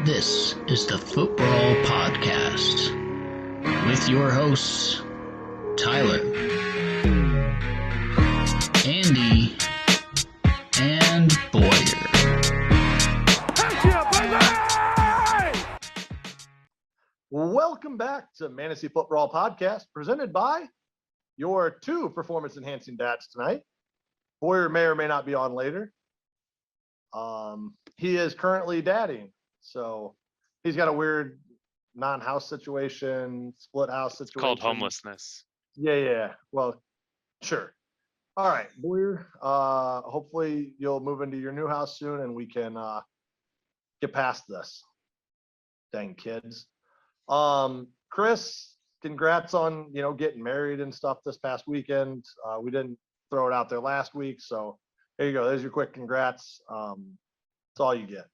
This is the Football Podcast with your hosts, Tyler, Andy, and Boyer. Welcome back to Fantasy Football Podcast, presented by your two performance-enhancing dads tonight. Boyer may or may not be on later. He is currently dadding, so he's got a weird non-house situation, split house situation. It's called homelessness. Yeah. Well, sure. All right, Boyer. Hopefully you'll move into your new house soon, and we can get past this. Dang kids. Chris, congrats on getting married and stuff this past weekend. We didn't throw it out there last week, so there you go. There's your quick congrats. That's all you get.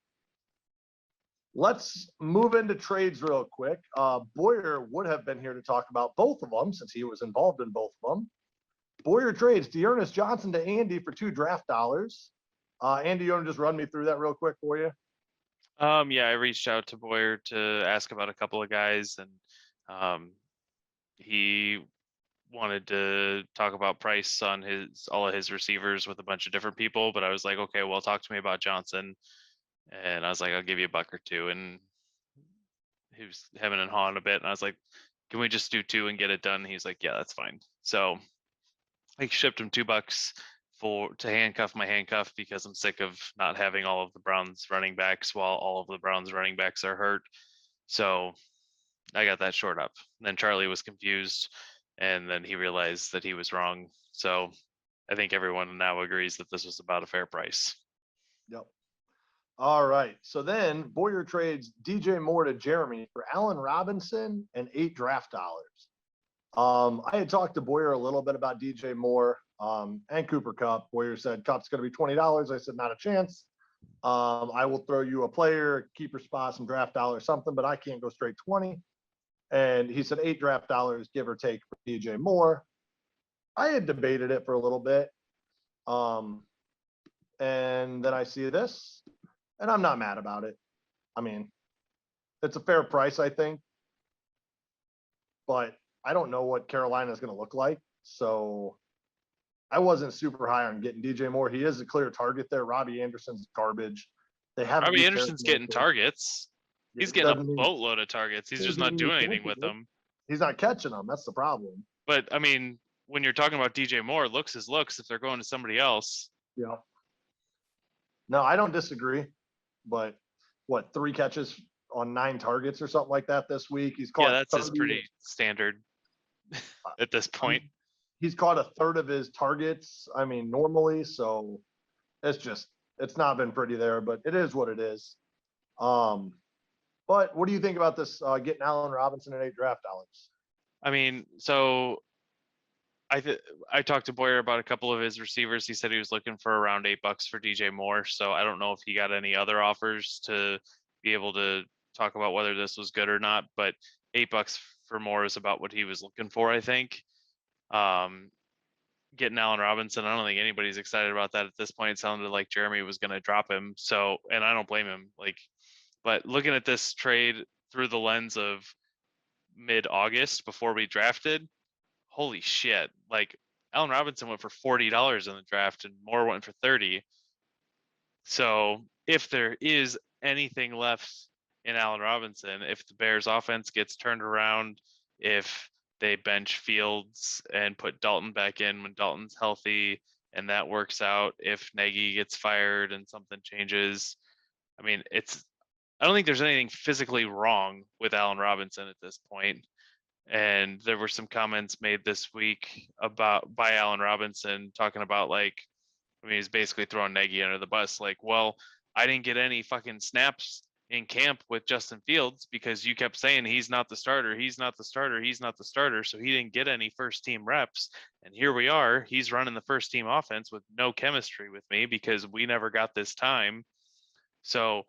Let's move into trades real quick. Boyer would have been here to talk about both of them since he was involved in both of them. Boyer trades Dearness Johnson to Andy for $2 draft dollars. Andy, you want to just run me through that real quick for you? Yeah, I reached out to Boyer to ask about a couple of guys, and he wanted to talk about price on all of his receivers with a bunch of different people, but I was like, okay, well, talk to me about Johnson. And I was like, I'll give you a buck or two. And he was hemming and hawing a bit. And I was like, can we just do two and get it done? He's like, yeah, that's fine. So I shipped him $2 to handcuff my handcuff because I'm sick of not having all of the Browns running backs while all of the Browns running backs are hurt. So I got that short up. And then Charlie was confused, and then he realized that he was wrong. So I think everyone now agrees that this was about a fair price. Yep. All right. So then Boyer trades DJ Moore to Jeremy for Allen Robinson and $8 draft dollars. I had talked to Boyer a little bit about DJ Moore and Cooper Kupp. Boyer said Kupp's going to be $20. I said, not a chance. I will throw you a player, keeper spot, some draft dollars, something, but I can't go straight 20. And he said $8 draft dollars, give or take, for DJ Moore. I had debated it for a little bit. And then I see this, and I'm not mad about it. I mean, it's a fair price, I think. But I don't know what Carolina is going to look like. So I wasn't super high on getting DJ Moore. He is a clear target there. Robbie Anderson's garbage. Robbie Anderson's getting targets. He's getting a boatload of targets. He's just not doing anything with them. He's not catching them. That's the problem. But, I mean, when you're talking about DJ Moore, looks is looks if they're going to somebody else. Yeah. No, I don't disagree. But, 3 catches on 9 targets or something like that this week? He's caught. Yeah, that's pretty standard at this point. He's caught a third of his targets, normally. So it's not been pretty there, but it is what it is. But what do you think about this getting Allen Robinson at $8 draft dollars? So I talked to Boyer about a couple of his receivers. He said he was looking for around $8 for DJ Moore. So I don't know if he got any other offers to be able to talk about whether this was good or not, but $8 for Moore is about what he was looking for, I think. Getting Allen Robinson, I don't think anybody's excited about that at this point. It sounded like Jeremy was going to drop him. So, and I don't blame him. But looking at this trade through the lens of mid-August before we drafted, holy shit. Allen Robinson went for $40 in the draft and Moore went for $30. So if there is anything left in Allen Robinson, if the Bears offense gets turned around, if they bench Fields and put Dalton back in when Dalton's healthy and that works out, if Nagy gets fired and something changes, I don't think there's anything physically wrong with Allen Robinson at this point. And there were some comments made this week by Allen Robinson talking about he's basically throwing Nagy under the bus. Well, I didn't get any fucking snaps in camp with Justin Fields because you kept saying he's not the starter. So he didn't get any first team reps. And here we are. He's running the first team offense with no chemistry with me because we never got this time. So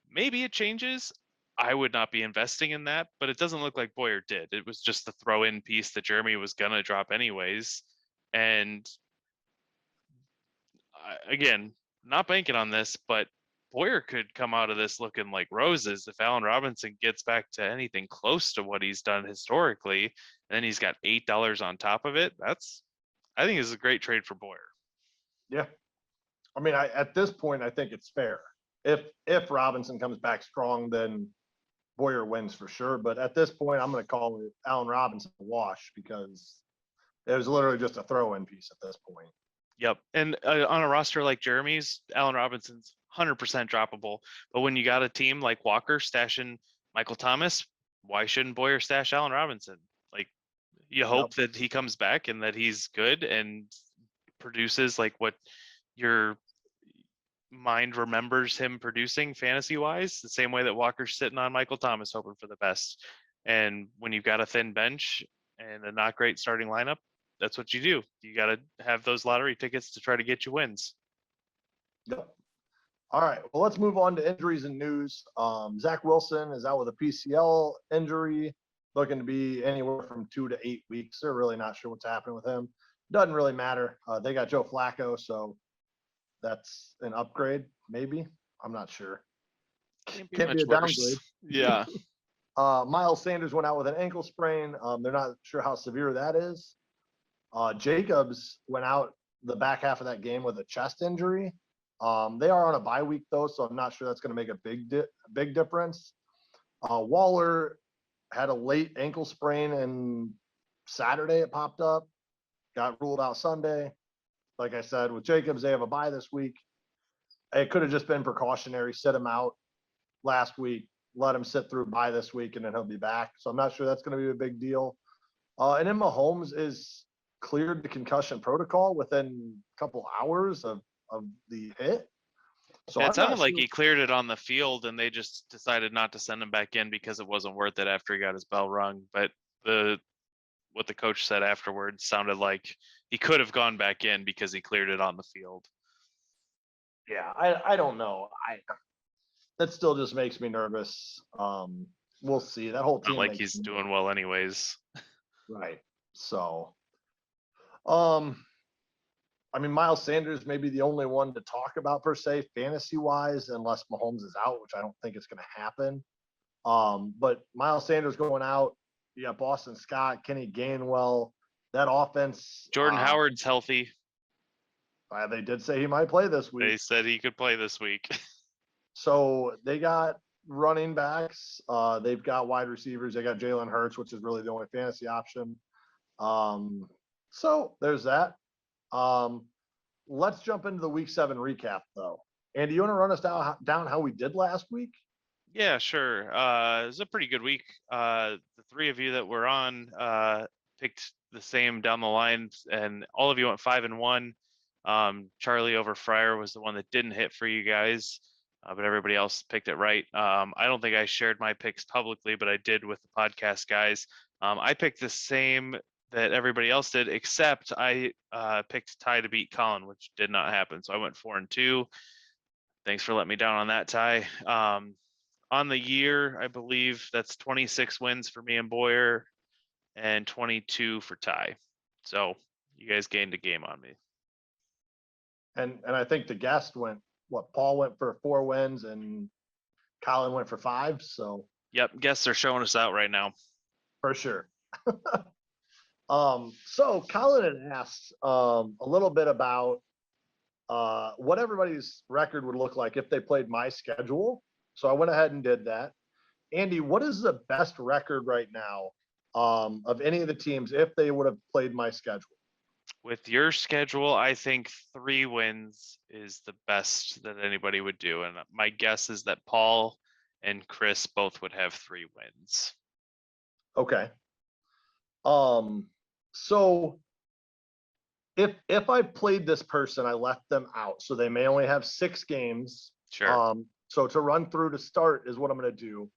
maybe it changes. I would not be investing in that, but it doesn't look like Boyer did. It was just the throw-in piece that Jeremy was going to drop anyways. And again, not banking on this, but Boyer could come out of this looking like roses if Allen Robinson gets back to anything close to what he's done historically. And then he's got $8 on top of it. I think this is a great trade for Boyer. Yeah. I mean, at this point, I think it's fair. If Robinson comes back strong, then Boyer wins for sure. But at this point, I'm going to call it Allen Robinson a wash because it was literally just a throw-in piece at this point. Yep. And on a roster like Jeremy's, Allen Robinson's 100% droppable. But when you got a team like Walker stashing Michael Thomas, why shouldn't Boyer stash Allen Robinson? Like, you hope that he comes back and that he's good and produces like what your mind remembers him producing fantasy wise, the same way that Walker's sitting on Michael Thomas hoping for the best. And when you've got a thin bench and a not great starting lineup, that's what you do. You got to have those lottery tickets to try to get you wins. Yep. All right. Well, let's move on to injuries and news. Zach Wilson is out with a PCL injury, looking to be anywhere from 2 to 8 weeks. They're really not sure what's happening with him. Doesn't really matter. They got Joe Flacco, so that's an upgrade, maybe. I'm not sure. Can't be a downgrade. Yeah. Miles Sanders went out with an ankle sprain. They're not sure how severe that is. Jacobs went out the back half of that game with a chest injury. They are on a bye week though, so I'm not sure that's going to make a big difference. Waller had a late ankle sprain, and Saturday it popped up. Got ruled out Sunday. Like I said, with Jacobs, they have a bye this week. It could have just been precautionary. Sit him out last week, let him sit through bye this week, and then he'll be back. So I'm not sure that's going to be a big deal. And then Mahomes is cleared the concussion protocol within a couple hours of the hit. So it sounded like he cleared it on the field and they just decided not to send him back in because it wasn't worth it after he got his bell rung. But what the coach said afterwards sounded like he could have gone back in because he cleared it on the field. Yeah, I don't know. That still just makes me nervous. We'll see. That whole team. Not like he's doing well anyways. Right. So, I mean, Miles Sanders may be the only one to talk about per se, fantasy-wise, unless Mahomes is out, which I don't think is going to happen. But Miles Sanders going out, you got Boston Scott, Kenny Gainwell, that offense. Jordan Howard's healthy. They did say he might play this week. They said he could play this week. So they got running backs. They've got wide receivers. They got Jalen Hurts, which is really the only fantasy option. So there's that. Let's jump into the week 7 recap though. Andy, you want to run us down how we did last week? Yeah, sure. It was a pretty good week. The three of you that were on picked the same down the line, and all of you went 5-1. Charlie over Fryer was the one that didn't hit for you guys, but everybody else picked it right. I don't think I shared my picks publicly, but I did with the podcast guys. I picked the same that everybody else did, except I picked Ty to beat Colin, which did not happen. So I went 4-2. Thanks for letting me down on that, Ty. On the year, I believe that's 26 wins for me and Boyer and 22 for Ty. So you guys gained a game on me. And I think the guest went, Paul went for 4 wins and Colin went for 5. So yep, guests are showing us out right now. For sure. So Colin had asked a little bit about what everybody's record would look like if they played my schedule. So I went ahead and did that. Andy, what is the best record right now of any of the teams if they would have played my schedule? With your schedule, I think 3 wins is the best that anybody would do. And my guess is that Paul and Chris both would have 3 wins. Okay. So if I played this person, I left them out. So they may only have 6 games. Sure. So to run through to start is what I'm going to do.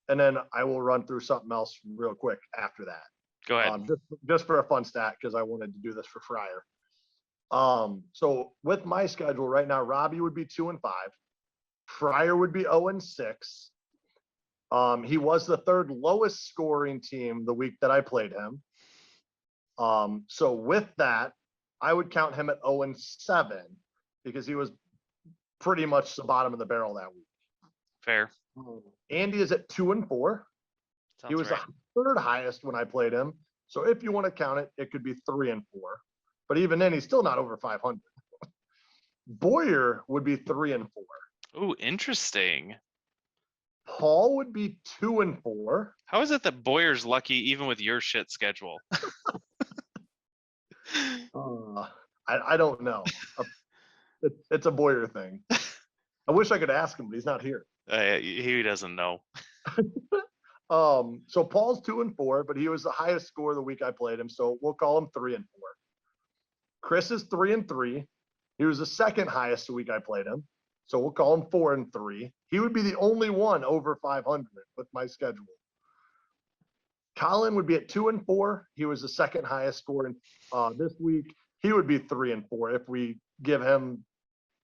And then I will run through something else real quick after that. Go ahead. Just for a fun stat, because I wanted to do this for Fryer. So with my schedule right now, Robbie would be 2-5. Fryer would be 0-6. He was the 3rd lowest scoring team the week that I played him. So with that, I would count him at 0-7 because he was pretty much the bottom of the barrel that week. Fair. Andy is at 2-4. Sounds He was right. the third highest when I played him. So if you want to count it, it could be 3-4. But even then, he's still not over 500. Boyer would be 3-4. Ooh, interesting. Paul would be 2-4. How is it that Boyer's lucky even with your shit schedule? I don't know. It's a Boyer thing. I wish I could ask him, but he's not here. He doesn't know. So Paul's 2-4, but he was the highest score the week I played him. So we'll call him 3-4. Chris is 3-3. He was the second highest the week I played him. So we'll call him 4-3. He would be the only one over 500 with my schedule. Colin would be at 2-4. He was the second highest score this week. He would be 3-4 if we give him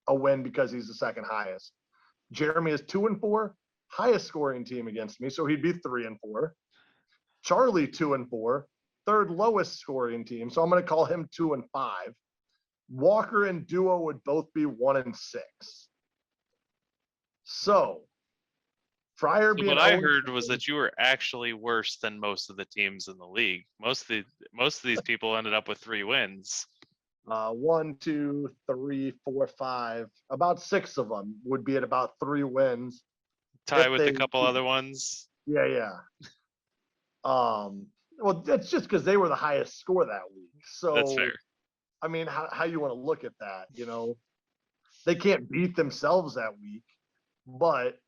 a win because he's the second highest. Jeremy is 2-4, highest scoring team against me, so he'd be 3-4. Charlie 2-4, third lowest scoring team, so I'm going to call him 2-5. Walker and Duo would both be 1-6. So, Fryer being What I 0-7, heard was that you were actually worse than most of the teams in the league. Most of these people ended up with 3 wins. 1, 2, 3, 4, 5. About 6 of them would be at about 3 wins. Tie If with a they- couple other ones. Yeah. Well, that's just because they were the highest score that week. So That's fair. I mean, how you want to look at that? You know, they can't beat themselves that week, but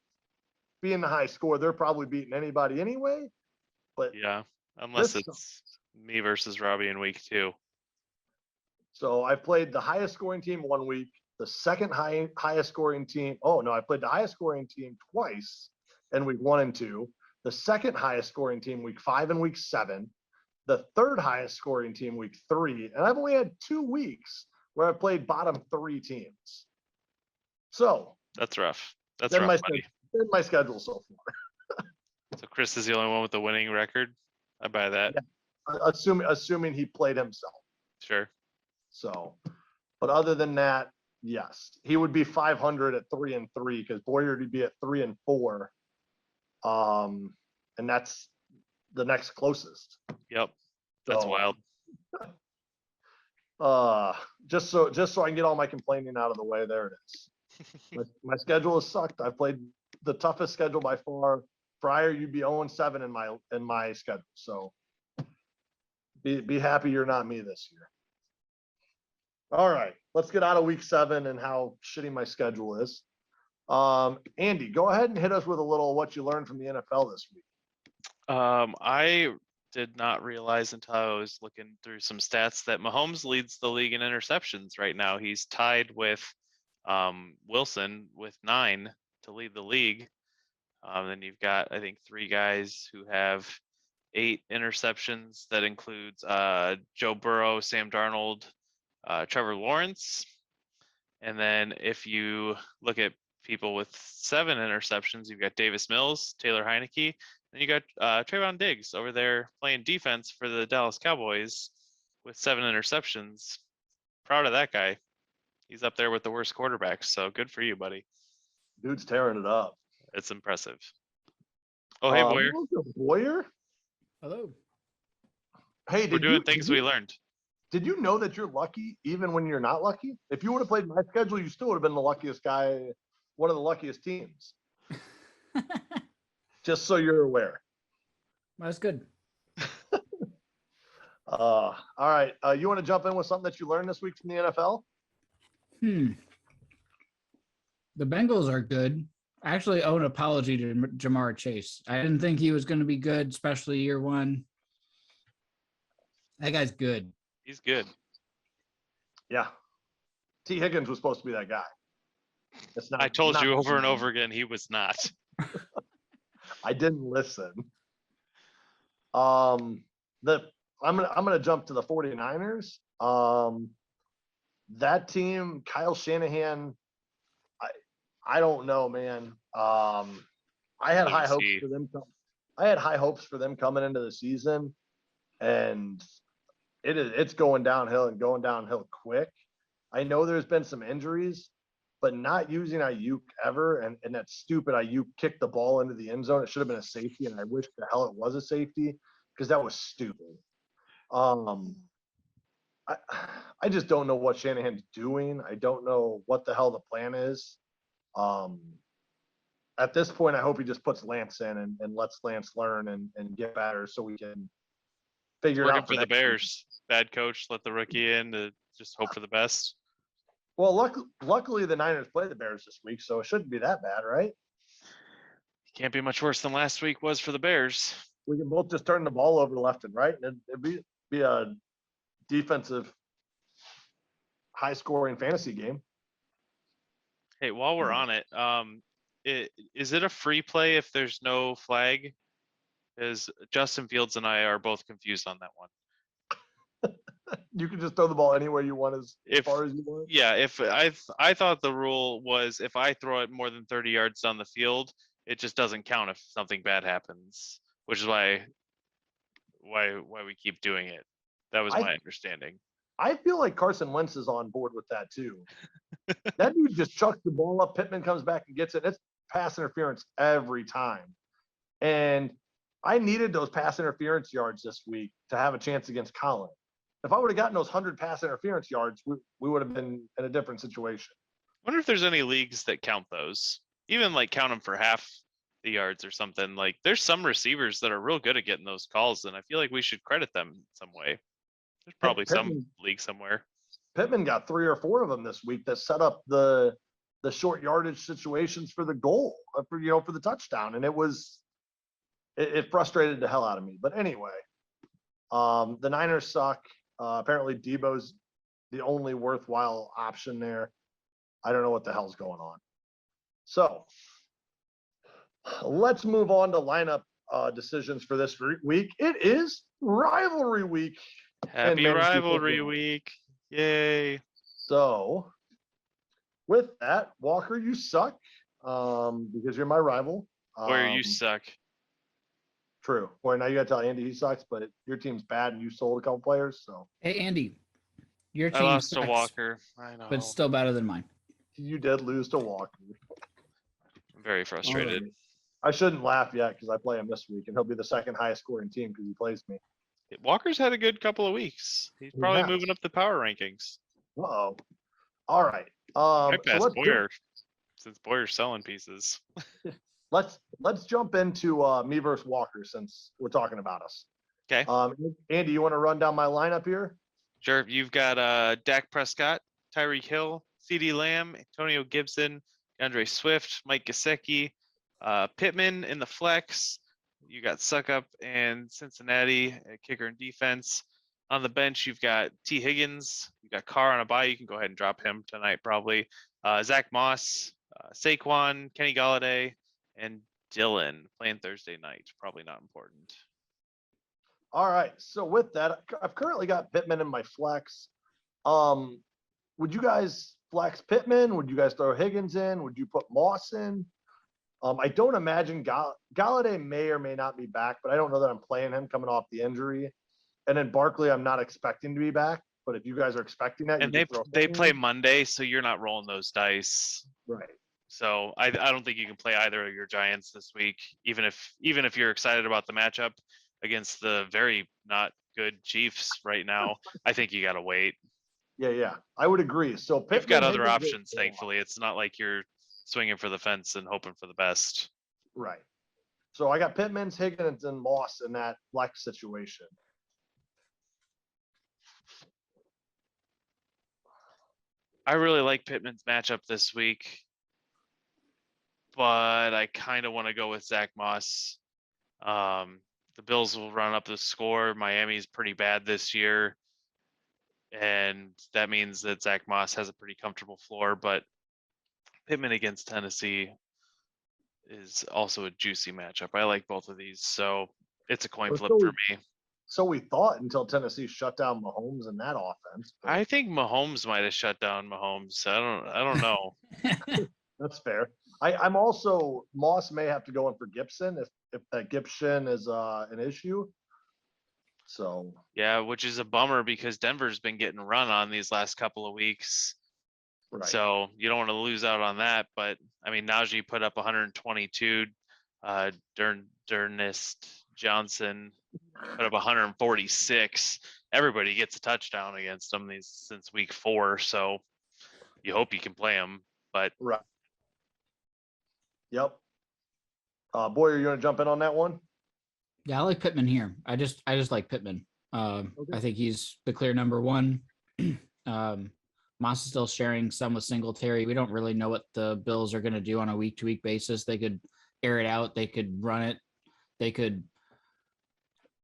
being the high score, they're probably beating anybody anyway. But Yeah, unless This- it's me versus Robbie in week 2. so I played the highest scoring team one week, the second highest scoring team. Oh no, I played the highest scoring team twice in week 1 and 2. The second highest scoring team week 5 and week 7. The third highest scoring team week 3, and I've only had 2 weeks where I played bottom 3 teams. So That's rough. That's then rough, buddy. my schedule so far. So Chris is the only one with the winning record. I buy that. Assuming he played himself. Sure. So, but other than that, yes, he would be 500 at 3-3 because Boyer would be at 3-4. And that's the next closest. Yep. That's So, wild. Just so I can get all my complaining out of the way. There it is. My schedule has sucked. I played the toughest schedule by far. Fryer, you'd be 0-7 in my schedule. So be happy you're not me this year. All right, let's get out of week 7 and how shitty my schedule is. Andy, go ahead and hit us with a little what you learned from the NFL this week. I did not realize until I was looking through some stats that Mahomes leads the league in interceptions right now. He's tied with Wilson with 9 to lead the league. Then you've got, I think, 3 guys who have 8 interceptions. That includes Joe Burrow, Sam Darnold, Trevor Lawrence. And then if you look at people with 7 interceptions, you've got Davis Mills, Taylor Heineke. Then you got Trayvon Diggs over there playing defense for the Dallas Cowboys with 7 interceptions. Proud of that guy. He's up there with the worst quarterbacks, so good for you, buddy. Dude's tearing it up. It's impressive. Oh, hey, Boyer. Boyer? Hello. Hey, We're doing things we learned. Did you know that you're lucky even when you're not lucky? If you would have played my schedule, you still would have been the luckiest guy, one of the luckiest teams. Just so you're aware. That's good. All right. You want to jump in with something that you learned this week from the NFL? The Bengals are good. I actually owe an apology to Jamar Chase. I didn't think he was going to be good, especially year 1. That guy's good. He's good. Yeah. T. Higgins was supposed to be that guy. It's not, I told not you over and him. over again, he was not. I didn't listen. I'm gonna jump to the 49ers. That team, Kyle Shanahan, I don't know, man. I had high hopes for them. I had high hopes for them coming into the season, and it's going downhill and going downhill quick. I know there's been some injuries, but not using Ayuk ever, and that stupid Ayuk kicked the ball into the end zone. It should have been a safety, and I wish the hell it was a safety because that was stupid. I just don't know what Shanahan's doing. I don't know what the hell the plan is. At this point, I hope he just puts Lance in and lets Lance learn and get better so we can figure it Working out for the next week. Bears. Bad coach, let the rookie in to just hope for the best. Well, luckily the Niners play the Bears this week, so it shouldn't be that bad, right? Can't be much worse than last week was for the Bears. We can both just turn the ball over left and right, and it'd be a defensive, high-scoring fantasy game. Hey, while we're on it, is it a free play if there's no flag? Because Justin Fields and I are both confused on that one. You can just throw the ball anywhere you want as far as you want. Yeah, if I thought the rule was if I throw it more than 30 yards down the field, it just doesn't count if something bad happens, which is why we keep doing it. That was my understanding. I feel like Carson Wentz is on board with that too. That dude just chucks the ball up. Pittman comes back and gets it. It's pass interference every time. And I needed those pass interference yards this week to have a chance against Colin. If I would have gotten those 100 pass interference yards, we would have been in a different situation. I wonder if there's any leagues that count those, even like count them for half the yards or something. Like there's some receivers that are real good at getting those calls, and I feel like we should credit them in some way. There's probably some league somewhere. Pittman got 3 or 4 of them this week that set up the short yardage situations for the goal, for the touchdown, and it frustrated the hell out of me. But anyway, the Niners suck. Apparently Debo's the only worthwhile option there. I don't know what the hell's going on. So let's move on to lineup decisions for this week. It is rivalry week. Happy rivalry week. Yay. So with that, Walker, you suck because you're my rival. Where you suck. True. Boy, now you got to tell Andy he sucks, but your team's bad and you sold a couple players. So hey, Andy, your team I lost sucks, to Walker. I know, but it's still better than mine. You did lose to Walker. I'm very frustrated. Right. I shouldn't laugh yet because I play him this week, and he'll be the second highest scoring team because he plays me. Walker's had a good couple of weeks. He's probably moving up the power rankings. Uh-oh. All right. I passed Boyer since Boyer's selling pieces. Let's jump into me versus Walker since we're talking about us. Okay. Andy, you want to run down my lineup here? Sure. You've got Dak Prescott, Tyreek Hill, CeeDee Lamb, Antonio Gibson, DeAndre Swift, Mike Gesicki, Pittman in the flex. You got Suckup and Cincinnati kicker and defense. On the bench, you've got T. Higgins. You got Carr on a bye. You can go ahead and drop him tonight probably. Zach Moss, Saquon, Kenny Galladay, and Dylan playing Thursday night. Probably not important. All right. So with that, I've currently got Pittman in my flex. Would you guys flex Pittman? Would you guys throw Higgins in? Would you put Moss in? I don't imagine Galladay may or may not be back, but I don't know that I'm playing him coming off the injury. And then Barkley, I'm not expecting to be back. But if you guys are expecting that, and they play Monday, so you're not rolling those dice, right? So I don't think you can play either of your Giants this week, even if you're excited about the matchup against the very not good Chiefs right now. I think you got to wait. Yeah, I would agree. So Pittman, you've got other options, thankfully. It's not like you're swinging for the fence and hoping for the best. Right. So I got Pittman's, Higgins, and Moss in that flex situation. I really like Pittman's matchup this week, but I kind of want to go with Zach Moss. The Bills will run up the score. Miami's pretty bad this year, and that means that Zach Moss has a pretty comfortable floor, but Pittman against Tennessee is also a juicy matchup. I like both of these, so it's a coin flip for me. So we thought until Tennessee shut down Mahomes in that offense. But... I think Mahomes might have shut down Mahomes. I don't know. That's fair. I'm also Moss may have to go in for Gibson if that Gibson is an issue. So yeah, which is a bummer because Denver's been getting run on these last couple of weeks. Right. So you don't want to lose out on that. But I mean, Najee put up 122. Dernest Johnson put up 146. Everybody gets a touchdown against them since week 4. So you hope you can play them. But Right. Yep. Boyer, you want to jump in on that one? Yeah, I like Pittman here. I just like Pittman. I think he's the clear number one. Moss is still sharing some with Singletary. We don't really know what the Bills are going to do on a week-to-week basis. They could air it out. They could run it. They could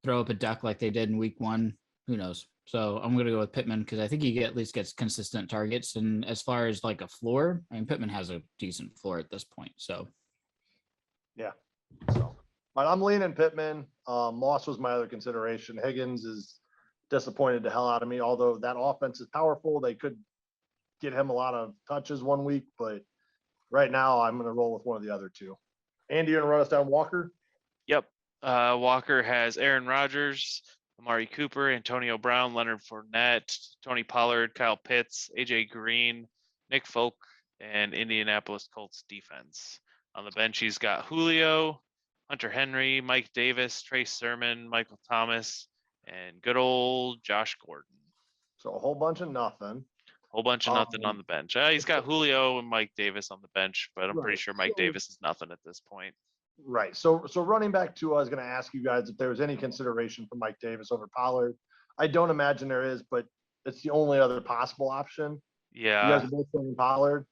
throw up a duck like they did in week 1. Who knows? So I'm going to go with Pittman because I think he at least gets consistent targets. And as far as like a floor, I mean, Pittman has a decent floor at this point. So yeah. So, but I'm leaning Pittman. Moss was my other consideration. Higgins is disappointed the hell out of me. Although that offense is powerful, they could get him a lot of touches one week. But right now, I'm going to roll with one of the other two. Andy, you going to run us down Walker? Yep. Walker has Aaron Rodgers, Amari Cooper, Antonio Brown, Leonard Fournette, Tony Pollard, Kyle Pitts, AJ Green, Nick Folk, and Indianapolis Colts defense. On the bench, he's got Julio, Hunter Henry, Mike Davis, Trace Sermon, Michael Thomas, and good old Josh Gordon. So a whole bunch of nothing. Whole bunch of nothing on the bench. He's got Julio and Mike Davis on the bench, but I'm Right. pretty sure Mike Davis is nothing at this point. Right. So running back to, I was going to ask you guys if there was any consideration for Mike Davis over Pollard. I don't imagine there is, but it's the only other possible option. Yeah. You guys are both playing Pollard.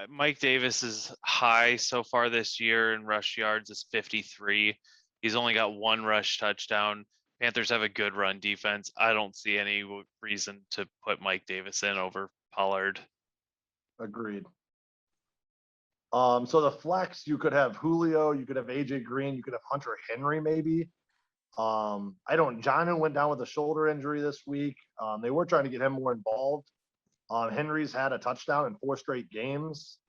Mike Davis is high so far this year in rush yards is 53. He's only got 1 rush touchdown. Panthers have a good run defense. I don't see any reason to put Mike Davis in over Pollard. Agreed. So the flex, you could have Julio, you could have AJ Green, you could have Hunter Henry maybe. Jonnu went down with a shoulder injury this week. They were trying to get him more involved. Henry's had a touchdown in 4 straight games.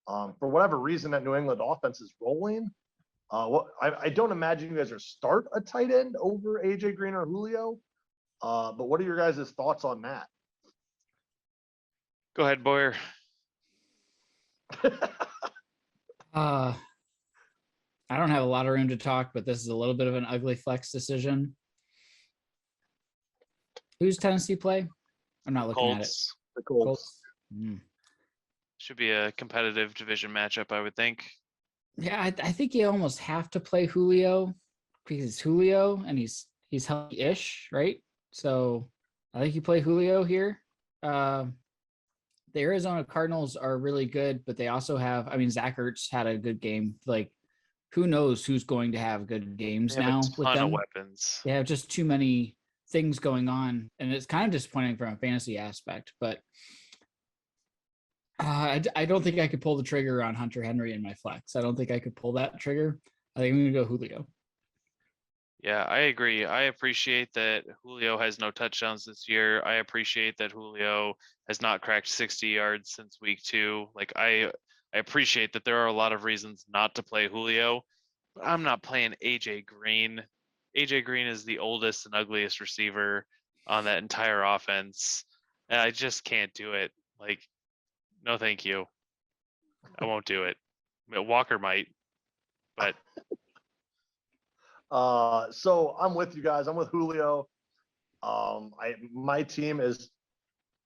For whatever reason, that New England offense is rolling. I don't imagine you guys are start a tight end over AJ Green or Julio. But what are your guys' thoughts on that? Go ahead, Boyer. I don't have a lot of room to talk, but this is a little bit of an ugly flex decision. Who's Tennessee play? I'm not looking at it. The Colts. Should be a competitive division matchup, I would think. Yeah, I think you almost have to play Julio because it's Julio and he's healthy-ish, right? So I think you play Julio here. The Arizona Cardinals are really good, but they also have, Zach Ertz had a good game. Like, who knows who's going to have good games now with them? Of weapons. They have just too many things going on, and it's kind of disappointing from a fantasy aspect. But I don't think I could pull the trigger on Hunter Henry in my flex. I don't think I could pull that trigger. I think I'm going to go Julio. Yeah, I agree. I appreciate that Julio has no touchdowns this year. I appreciate that Julio has not cracked 60 yards since week 2. Like I appreciate that there are a lot of reasons not to play Julio, but I'm not playing AJ Green. AJ Green is the oldest and ugliest receiver on that entire offense. And I just can't do it. Like, no, thank you. I won't do it. Walker might, but so I'm with you guys. I'm with Julio. My team is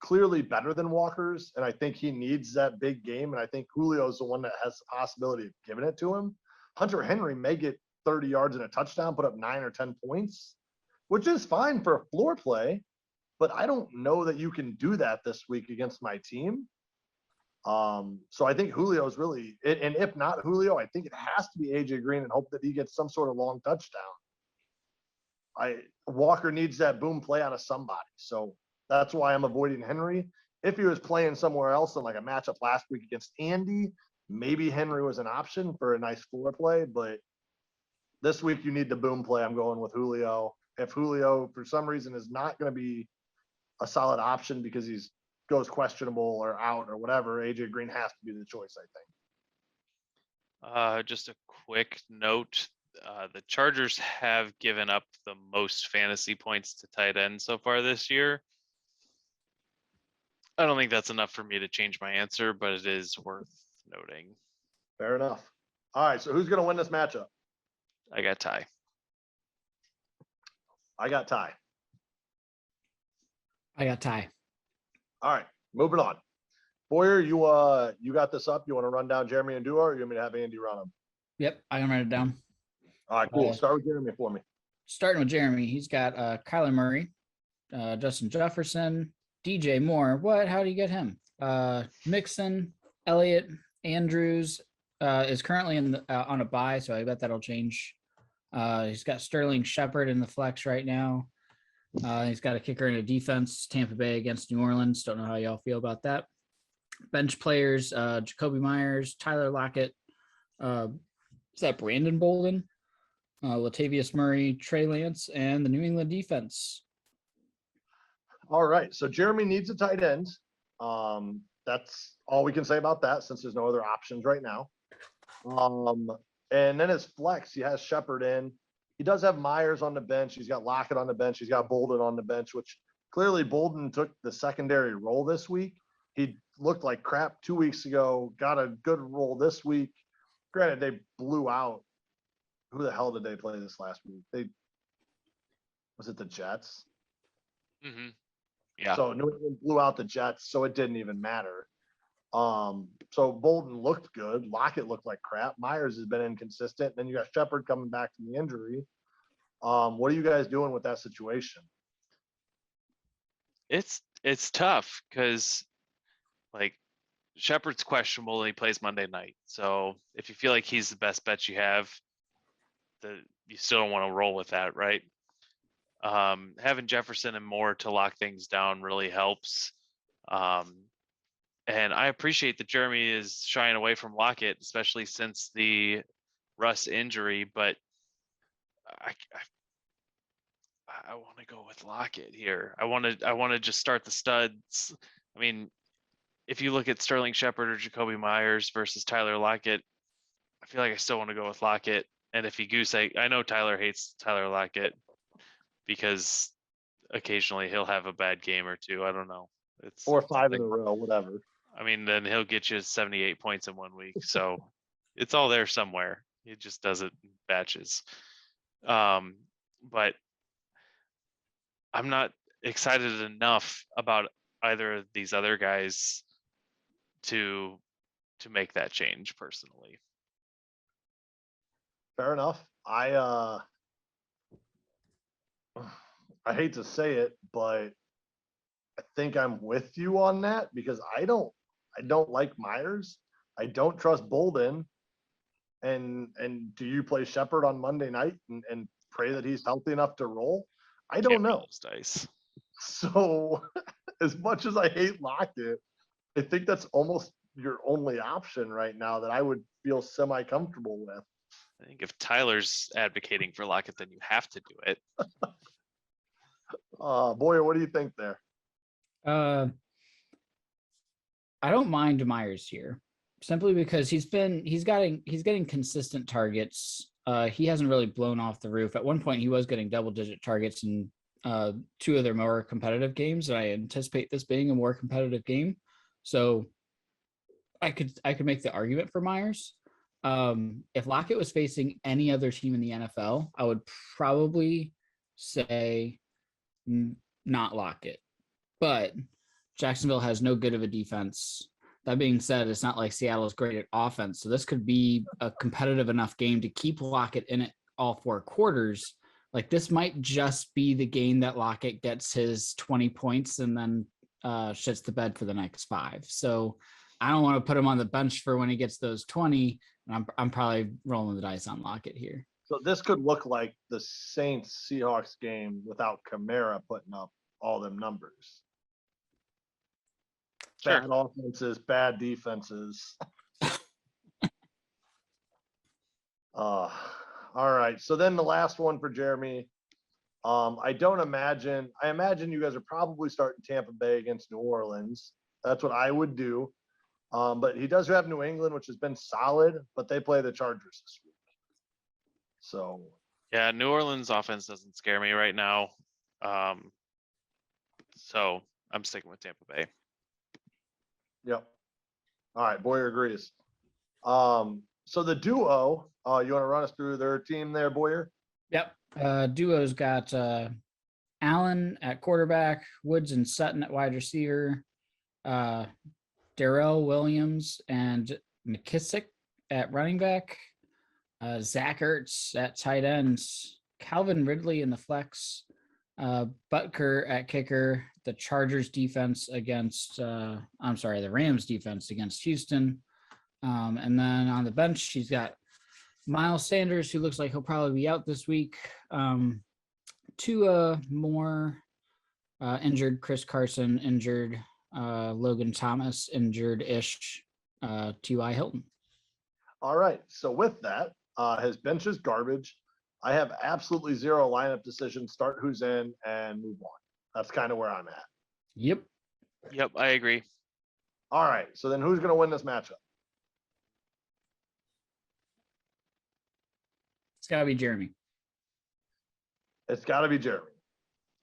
clearly better than Walker's, and I think he needs that big game. And I think Julio is the one that has the possibility of giving it to him. Hunter Henry may get 30 yards and a touchdown, put up 9 or 10 points, which is fine for a floor play. But I don't know that you can do that this week against my team. So I think Julio is really, and if not Julio, I think it has to be AJ Green and hope that he gets some sort of long touchdown. Walker needs that boom play out of somebody. So that's why I'm avoiding Henry. If he was playing somewhere else in like a matchup last week against Andy, maybe Henry was an option for a nice floor play, but this week you need the boom play. I'm going with Julio. If Julio for some reason is not going to be a solid option because he's goes questionable or out or whatever, AJ Green has to be the choice, I think. Just a quick note. The Chargers have given up the most fantasy points to tight end so far this year. I don't think that's enough for me to change my answer, but it is worth noting. Fair enough. All right, so who's going to win this matchup? I got Ty. I got Ty. I got Ty. All right, moving on. Boyer, you got this up. You want to run down Jeremy and Duo, or you want me to have Andy run them? Yep, I can write it down. All right, cool. Start with Jeremy for me. Starting with Jeremy, he's got Kyler Murray, Justin Jefferson, DJ Moore. What? How do you get him? Mixon, Elliott, Andrews is currently on a bye, so I bet that'll change. He's got Sterling Shepard in the flex right now. He's got a kicker in a defense, Tampa Bay against New Orleans. Don't know how y'all feel about that. Bench players, Jacoby Myers, Tyler Lockett. Is that Brandon Bolden? Latavius Murray, Trey Lance, and the New England defense. All right, so Jeremy needs a tight end. That's all we can say about that since there's no other options right now. And then his flex, he has Shepard in. He does have Myers on the bench. He's got Lockett on the bench. He's got Bolden on the bench, which clearly Bolden took the secondary role this week. He looked like crap 2 weeks ago, got a good role this week. Granted, they blew out. Who the hell did they play this last week? Was it the Jets? Mm-hmm. Yeah. So New England blew out the Jets, so it didn't even matter. So Bolden looked good. Lockett looked like crap. Myers has been inconsistent. Then you got Shepard coming back from the injury. What are you guys doing with that situation? It's tough because like Shepard's questionable and he plays Monday night. So if you feel like he's the best bet you have, you still don't want to roll with that, right? Having Jefferson and Moore to lock things down really helps. And I appreciate that Jeremy is shying away from Lockett, especially since the Russ injury, but I want to go with Lockett here. I want to just start the studs. I mean, if you look at Sterling Shepard or Jacoby Myers versus Tyler Lockett, I feel like I still want to go with Lockett. And if you goose, I know Tyler hates Tyler Lockett because occasionally he'll have a bad game or two. I don't know. It's 4 or 5 in a row, whatever. I mean, then he'll get you 78 points in 1 week. So it's all there somewhere. He just does it in batches. But I'm not excited enough about either of these other guys to make that change personally. Fair enough. I hate to say it, but I think I'm with you on that because I don't like Myers. I don't trust Bolden. And do you play Shepard on Monday night and pray that he's healthy enough to roll? I don't know. Dice. So as much as I hate Lockett, I think that's almost your only option right now that I would feel semi-comfortable with. I think if Tyler's advocating for Lockett, then you have to do it. Boyer, what do you think there? I don't mind Myers here, simply because he's getting consistent targets. He hasn't really blown off the roof. At one point, he was getting double-digit targets in 2 of their more competitive games. And I anticipate this being a more competitive game, so I could make the argument for Myers. If Lockett was facing any other team in the NFL, I would probably say not Lockett. But Jacksonville has no good of a defense. That being said, it's not like Seattle's great at offense. So this could be a competitive enough game to keep Lockett in it all 4 quarters. Like this might just be the game that Lockett gets his 20 points and then shits the bed for the next 5. So I don't want to put him on the bench for when he gets those 20. And I'm probably rolling the dice on Lockett here. So this could look like the Saints-Seahawks game without Kamara putting up all them numbers. Sure. Bad offenses, bad defenses. All right. So then the last one for Jeremy. I imagine you guys are probably starting Tampa Bay against New Orleans. That's what I would do. But he does have New England, which has been solid, but they play the Chargers this week. So yeah, New Orleans offense doesn't scare me right now. So I'm sticking with Tampa Bay. Yep. All right, Boyer agrees. So the duo, you want to run us through their team there, Boyer? Yep. Duo's got Allen at quarterback, Woods and Sutton at wide receiver, Darrell Williams and McKissick at running back, Zach Ertz at tight ends, Calvin Ridley in the flex, Butker at kicker, the Chargers defense against, the Rams defense against Houston. And then on the bench, he's got Miles Sanders, who looks like he'll probably be out this week. Two more injured, Chris Carson injured, Logan Thomas injured-ish, T.Y. Hilton. All right. So with that, his bench is garbage. I have absolutely zero lineup decisions. Start who's in and move on. That's kind of where I'm at. Yep. Yep, I agree. All right. So then who's going to win this matchup? It's got to be Jeremy. It's got to be Jeremy.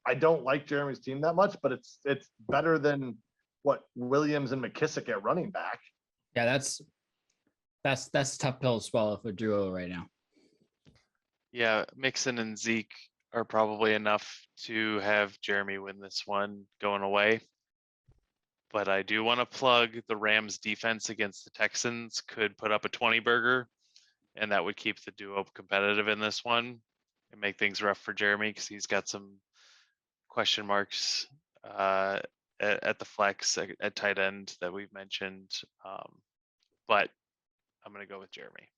I don't like Jeremy's team that much, but it's better than what Williams and McKissick at running back. Yeah, that's a tough pill to swallow for duo right now. Yeah, Mixon and Zeke are probably enough to have Jeremy win this one going away. But I do want to plug the Rams defense against the Texans could put up a 20 burger, and that would keep the duo competitive in this one and make things rough for Jeremy because he's got some question marks at the flex at tight end that we've mentioned. But I'm going to go with Jeremy.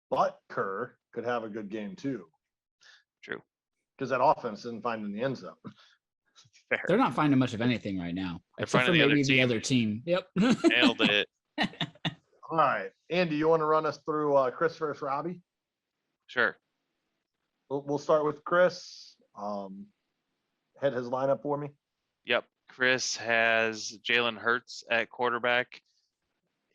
But Kerr could have a good game too. True. Because that offense isn't finding the end zone. Fair. They're not finding much of anything right now, They're except for finding maybe the the other other team. Yep. Nailed it. All right. Andy, you want to run us through Chris versus Robbie? Sure. We'll start with Chris. Head his lineup for me. Yep. Chris has Jalen Hurts at quarterback.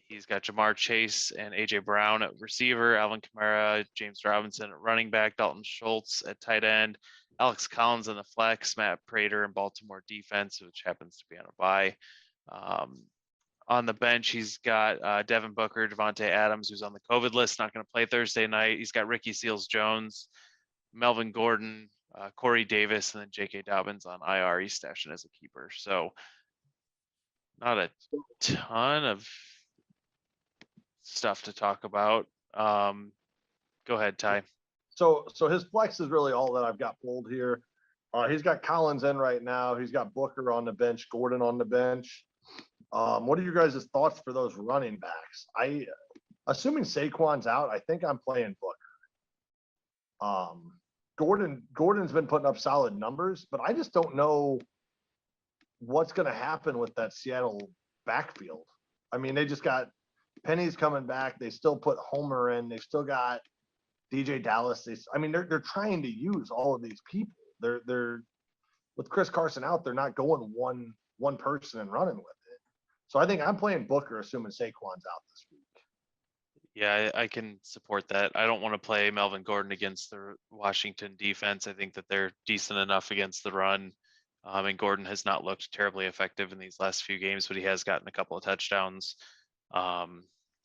He's got Jamar Chase and AJ Brown at receiver, Alvin Kamara, James Robinson at running back, Dalton Schultz at tight end, Alex Collins in the flex, Matt Prater in Baltimore defense, which happens to be on a bye. On the bench, he's got Devin Booker, Devontae Adams, who's on the COVID list, not going to play Thursday night. He's got Ricky Seals-Jones, Melvin Gordon, Corey Davis, and then J.K. Dobbins on IR. He's stashing as a keeper. So not a ton of stuff to talk about. Go ahead, Ty. So his flex is really all that I've got pulled here. He's got Collins in right now. He's got Booker on the bench, Gordon on the bench. What are you guys' thoughts for those running backs? Assuming Saquon's out, I think I'm playing Booker. Gordon's been putting up solid numbers, but I just don't know what's going to happen with that Seattle backfield. I mean, they just got Penny's coming back. They still put Homer in. They still got DJ Dallas. They're trying to use all of these people. They're with Chris Carson out. They're not going one person and running with it. So I think I'm playing Booker, assuming Saquon's out this week. Yeah, I can support that. I don't want to play Melvin Gordon against the Washington defense. I think that they're decent enough against the run. And Gordon has not looked terribly effective in these last few games, but he has gotten a couple of touchdowns.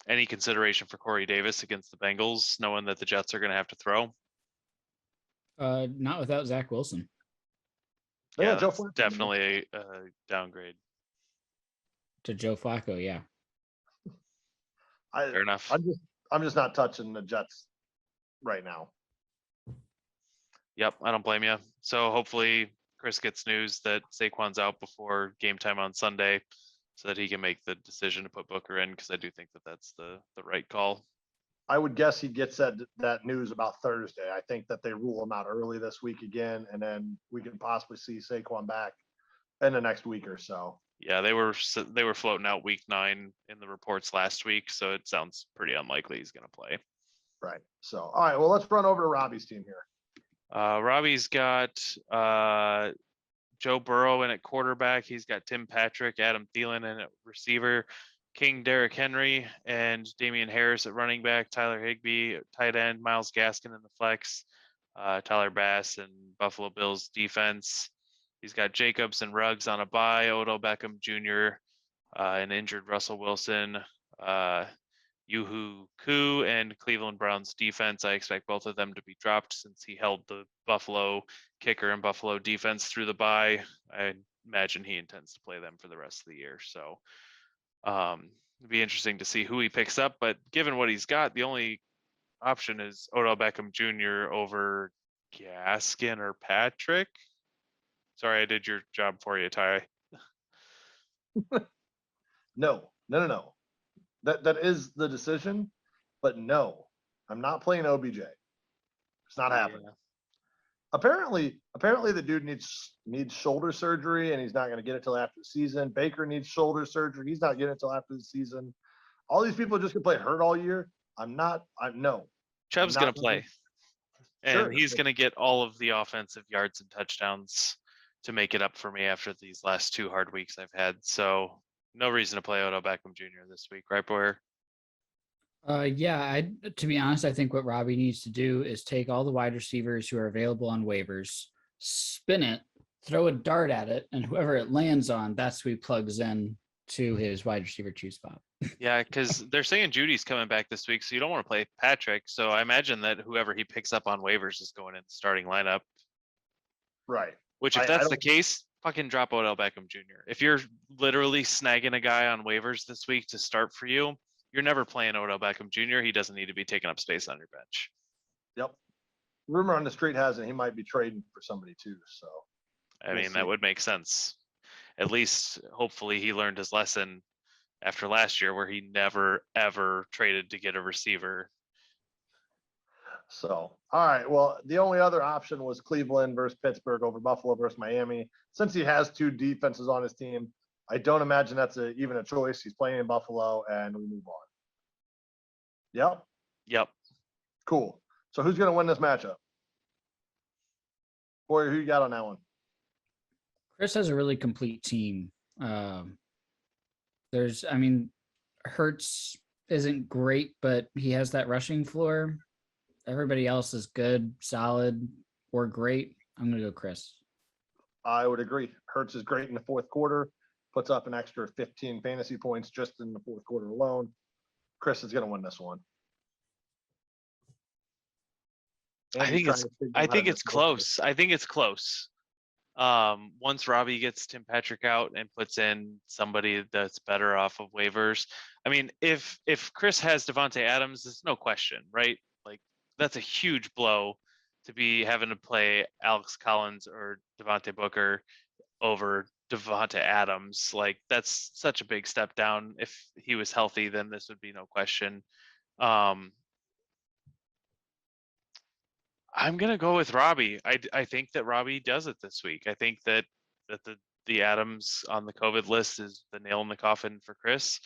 Any consideration for Corey Davis against the Bengals, knowing that the Jets are going to have to throw? Not without Zach Wilson. Yeah, that's definitely a downgrade. To Joe Flacco, yeah. Fair enough. I'm just not touching the Jets right now. Yep, I don't blame you. So hopefully Chris gets news that Saquon's out before game time on Sunday, so that he can make the decision to put Booker in, because I do think that that's the right call. I would guess he gets that news about Thursday. I think that they rule him out early this week again, and then we can possibly see Saquon back in the next week or so. Yeah, they were floating out week 9 in the reports last week, so it sounds pretty unlikely he's going to play. Right. So, all right. Well, let's run over to Robbie's team here. Robbie's got Joe Burrow in at quarterback. He's got Tim Patrick, Adam Thielen in at receiver, King Derrick Henry, and Damian Harris at running back, Tyler Higbee at tight end, Myles Gaskin in the flex, Tyler Bass and Buffalo Bills defense. He's got Jacobs and Ruggs on a bye, Odell Beckham Jr. an injured Russell Wilson, Yoo-Hoo Koo, and Cleveland Browns defense. I expect both of them to be dropped since he held the Buffalo kicker and Buffalo defense through the bye. I imagine he intends to play them for the rest of the year. So it'd be interesting to see who he picks up. But given what he's got, the only option is Odell Beckham Jr. over Gaskin or Patrick. Sorry, I did your job for you, Ty. No. That is the decision, but no, I'm not playing OBJ. It's not happening. Apparently the dude needs shoulder surgery and he's not going to get it till after the season. Baker needs shoulder surgery. He's not getting it till after the season. All these people are just going to play hurt all year. No. Chubb's going to play. And Sure. he's going to get all of the offensive yards and touchdowns to make it up for me after these last 2 hard weeks I've had. So no reason to play Odell Beckham Jr. this week, right, Boyer? Yeah, to be honest, I think what Robbie needs to do is take all the wide receivers who are available on waivers, spin it, throw a dart at it, and whoever it lands on, that's who he plugs in to his wide receiver 2 spot. Yeah, because they're saying Judy's coming back this week, so you don't want to play Patrick. So I imagine that whoever he picks up on waivers is going in the starting lineup. Right. Which, if that's the case, fucking drop Odell Beckham Jr. If you're literally snagging a guy on waivers this week to start for you, you're never playing Odell Beckham Jr. He doesn't need to be taking up space on your bench. Yep. Rumor on the street has it he might be trading for somebody too. So I mean, that would make sense. At least, hopefully, he learned his lesson after last year where he never, ever traded to get a receiver. So, all right. Well, the only other option was Cleveland versus Pittsburgh over Buffalo versus Miami. Since he has 2 defenses on his team, I don't imagine that's even a choice. He's playing in Buffalo, and we move on. Yep. Cool. So who's going to win this matchup? Boy, who you got on that one? Chris has a really complete team. Hurts isn't great, but he has that rushing floor. Everybody else is good, solid, or great. I'm going to go Chris. I would agree. Hurts is great in the fourth quarter, puts up an extra 15 fantasy points just in the fourth quarter alone. Chris is going to win this one. I think it's close. I think it's close. Once Robbie gets Tim Patrick out and puts in somebody that's better off of waivers. I mean, if Chris has Devontae Adams, there's no question, right? Like, that's a huge blow to be having to play Alex Collins or Devontae Booker over Devontae Adams. Like, that's such a big step down. If he was healthy, then this would be no question. I'm gonna go with Robbie. I think that Robbie does it this week. I think that the Adams on the COVID list is the nail in the coffin for Chris.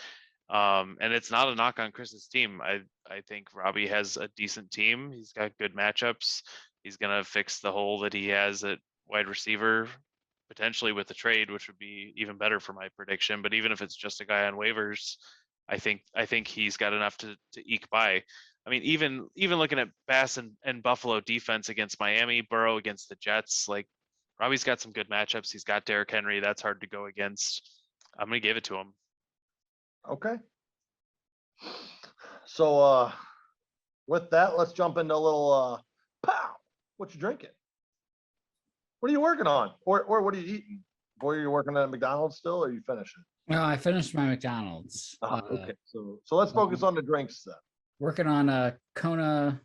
And it's not a knock on Chris's team. I think Robbie has a decent team. He's got good matchups. He's gonna fix the hole that he has at wide receiver, potentially with a trade, which would be even better for my prediction. But even if it's just a guy on waivers, I think he's got enough to eke by. I mean, even looking at Bass and Buffalo defense against Miami, Burrow against the Jets, like, Robbie's got some good matchups. He's got Derrick Henry. That's hard to go against. I'm going to give it to him. Okay. So with that, let's jump into a little pow. What you drinking? What are you working on? Or what are you eating? Boy, are you working at McDonald's still, or are you finishing? No, I finished my McDonald's. Okay. So let's focus on the drinks then. Working on a Kona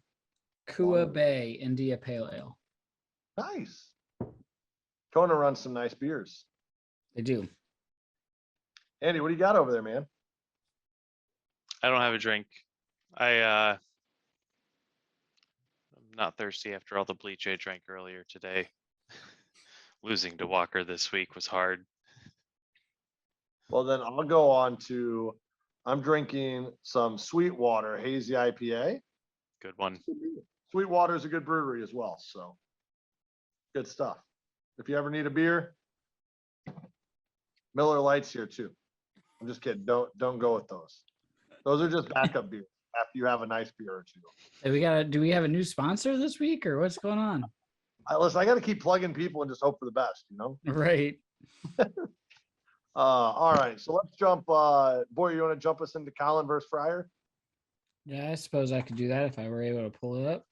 Kua Bay India Pale Ale. Nice. Kona runs some nice beers. They do. Andy, what do you got over there, man? I don't have a drink. I'm not thirsty after all the bleach I drank earlier today. Losing to Walker this week was hard. Well, then I'll go on to, I'm drinking some Sweetwater Hazy IPA. Good one. Sweetwater is a good brewery as well, so good stuff. If you ever need a beer, Miller Lite's here too. I'm just kidding. Don't go with those. Those are just backup beers after you have a nice beer or two. Hey, do we have a new sponsor this week, or what's going on? Listen, I got to keep plugging people and just hope for the best, you know? Right. All right, so let's jump. Boy, you want to jump us into Colin versus Fryer? Yeah, I suppose I could do that if I were able to pull it up.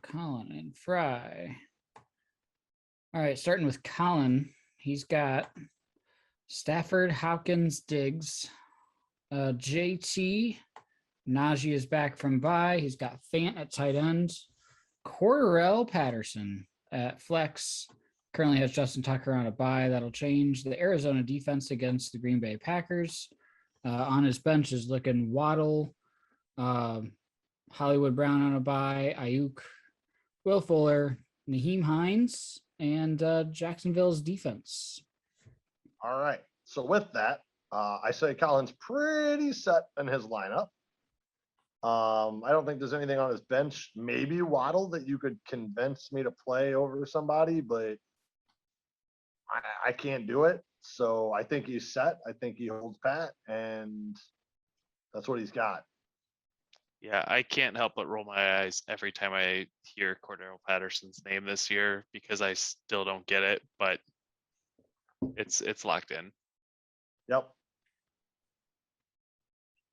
Colin and Fry. All right, starting with Colin. He's got Stafford, Hopkins, Diggs, JT. Najee is back from bye. He's got Fant at tight end. Cordarrelle Patterson at flex. Currently has Justin Tucker on a bye. That'll change. The Arizona defense against the Green Bay Packers. On his bench is looking Waddle, Hollywood Brown on a bye, Ayuk, Will Fuller, Naheem Hines, and Jacksonville's defense. All right. So with that, I say Colin's pretty set in his lineup. I don't think there's anything on his bench. Maybe Waddle that you could convince me to play over somebody, but I can't do it. So I think he's set. I think he holds pat, and that's what he's got. Yeah, I can't help but roll my eyes every time I hear Cordero Patterson's name this year because I still don't get it, but it's locked in. Yep.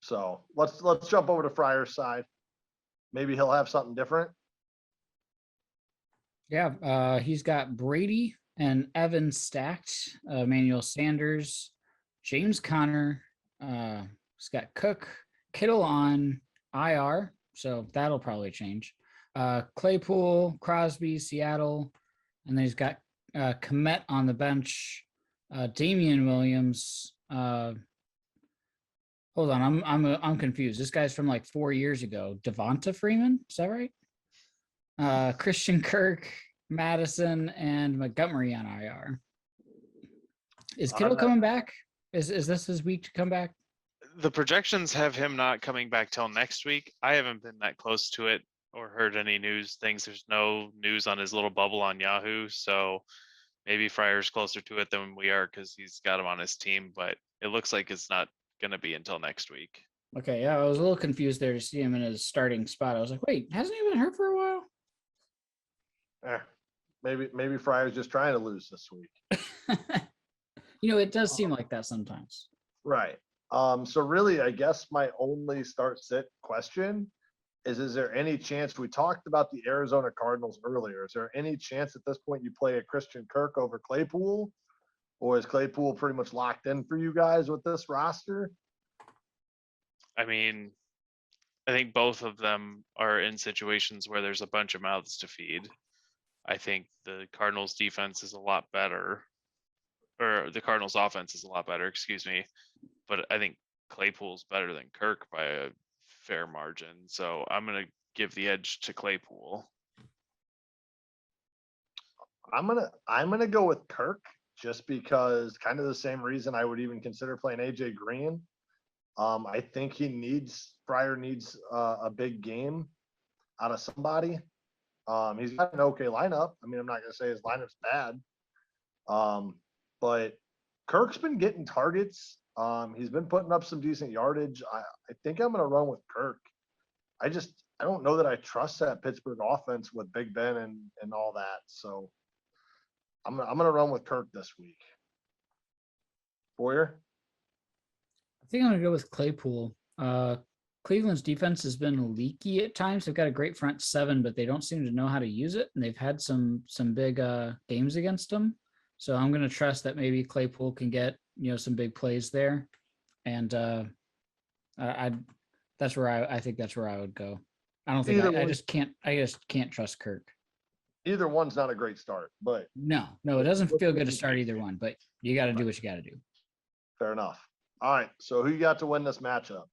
So let's jump over to Fryer's side. Maybe he'll have something different. Yeah, he's got Brady and Evans stacked, Emmanuel Sanders, James Conner. He's got Cook, Kittle on IR, so that'll probably change. Claypool, Crosby, Seattle, and then he's got Komet on the bench. Damian Williams. Hold on, I'm confused. This guy's from like 4 years ago. Devonta Freeman, is that right? Christian Kirk, Madison, and Montgomery on IR. Is Kittle coming back? Is this his week to come back? The projections have him not coming back till next week. I haven't been that close to it or heard any news things. There's no news on his little bubble on Yahoo, so maybe Fryer's closer to it than we are because he's got him on his team, but it looks like it's not going to be until next week. Okay, yeah, I was a little confused there to see him in his starting spot. I was like, wait, hasn't he been hurt for a while? Maybe Fryer's just trying to lose this week. It does seem like that sometimes. Right. So really, I guess my only start sit question is there any chance, we talked about the Arizona Cardinals earlier, is there any chance at this point you play a Christian Kirk over Claypool? Or is Claypool pretty much locked in for you guys with this roster? I mean, I think both of them are in situations where there's a bunch of mouths to feed. I think the Cardinals defense is a lot better, or the Cardinals offense is a lot better, excuse me. But I think Claypool's better than Kirk by a fair margin. So I'm going to give the edge to Claypool. I'm gonna go with Kirk just because kind of the same reason I would even consider playing AJ Green. I think Fryer needs a big game out of somebody. He's got an okay lineup. I mean, I'm not gonna say his lineup's bad. But Kirk's been getting targets. He's been putting up some decent yardage. I think I'm gonna run with Kirk. I don't know that I trust that Pittsburgh offense with Big Ben and all that. So I'm gonna run with Kirk this week. Boyer? I think I'm gonna go with Claypool. Cleveland's defense has been leaky at times. They've got a great front seven, but they don't seem to know how to use it. And they've had some big games against them. So I'm gonna trust that maybe Claypool can get some big plays there. And that's where I think that's where I would go. I don't think I just can't trust Kirk. Either one's not a great start, but no, it doesn't feel good to start either one, but you got to do what you got to do. Fair enough. All right. So who you got to win this matchup?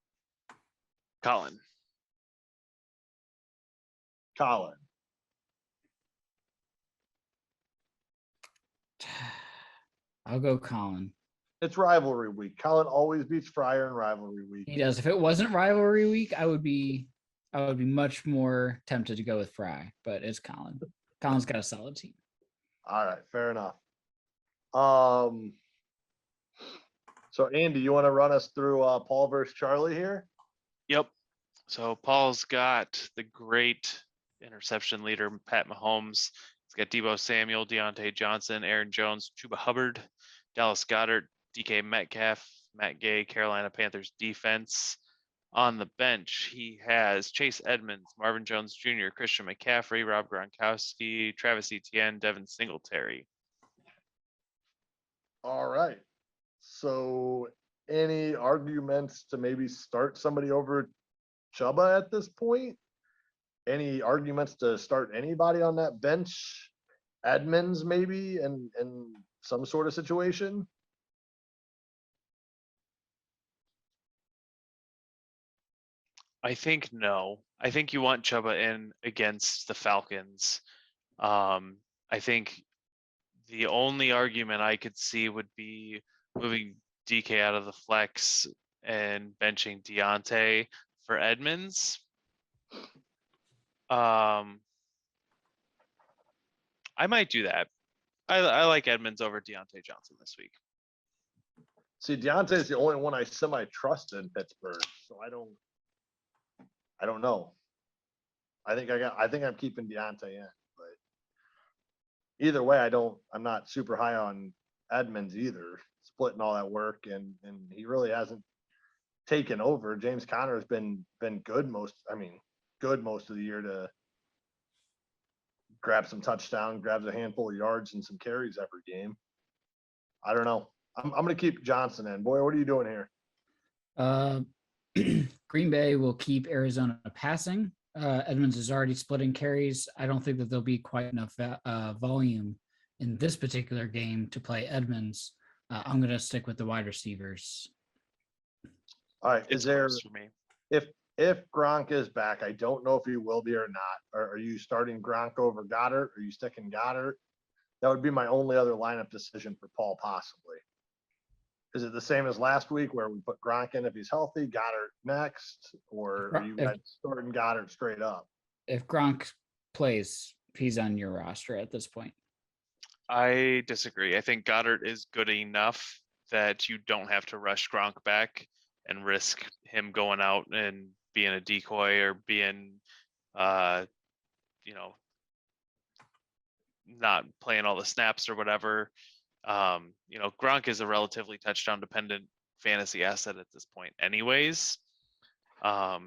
Colin. I'll go Colin. It's rivalry week. Colin always beats Fryer in rivalry week. He does. If it wasn't rivalry week, I would be much more tempted to go with Fry, but it's Colin. Colin's got a solid team. All right, fair enough. So Andy, you want to run us through Paul versus Charlie here? Yep. So Paul's got the great interception leader, Pat Mahomes. He's got Deebo Samuel, Deontay Johnson, Aaron Jones, Chuba Hubbard, Dallas Goedert, DK Metcalf, Matt Gay, Carolina Panthers defense. On the bench, he has Chase Edmonds, Marvin Jones Jr., Christian McCaffrey, Rob Gronkowski, Travis Etienne, Devin Singletary. All right. So any arguments to maybe start somebody over Chuba at this point? Any arguments to start anybody on that bench? Edmonds maybe in some sort of situation? I think no. I think you want Chuba in against the Falcons. I think the only argument I could see would be moving DK out of the flex and benching Deontay for Edmonds. I might do that. I like Edmonds over Deontay Johnson this week. See, Deontay's the only one I semi-trust in Pittsburgh, so I don't know. I think I'm keeping Deontay in, but either way, I'm not super high on Edmonds either, splitting all that work, and he really hasn't taken over. James Conner has been good most of the year to grab some touchdown, grabs a handful of yards and some carries every game. I don't know. I'm going to keep Johnson in. Boy, what are you doing here? Green Bay will keep Arizona passing. Edmonds is already splitting carries. I don't think that there'll be quite enough volume in this particular game to play Edmonds. I'm going to stick with the wide receivers. All right. It's close for me. If Gronk is back, I don't know if he will be or not. Are you starting Gronk over Goddard? Are you sticking Goddard? That would be my only other lineup decision for Paul, possibly. Is it the same as last week where we put Gronk in if he's healthy, Goddard next, or are you guys starting Goddard straight up? If Gronk plays, he's on your roster at this point. I disagree. I think Goddard is good enough that you don't have to rush Gronk back and risk him going out and being a decoy or being, not playing all the snaps or whatever. Gronk is a relatively touchdown dependent fantasy asset at this point anyways. I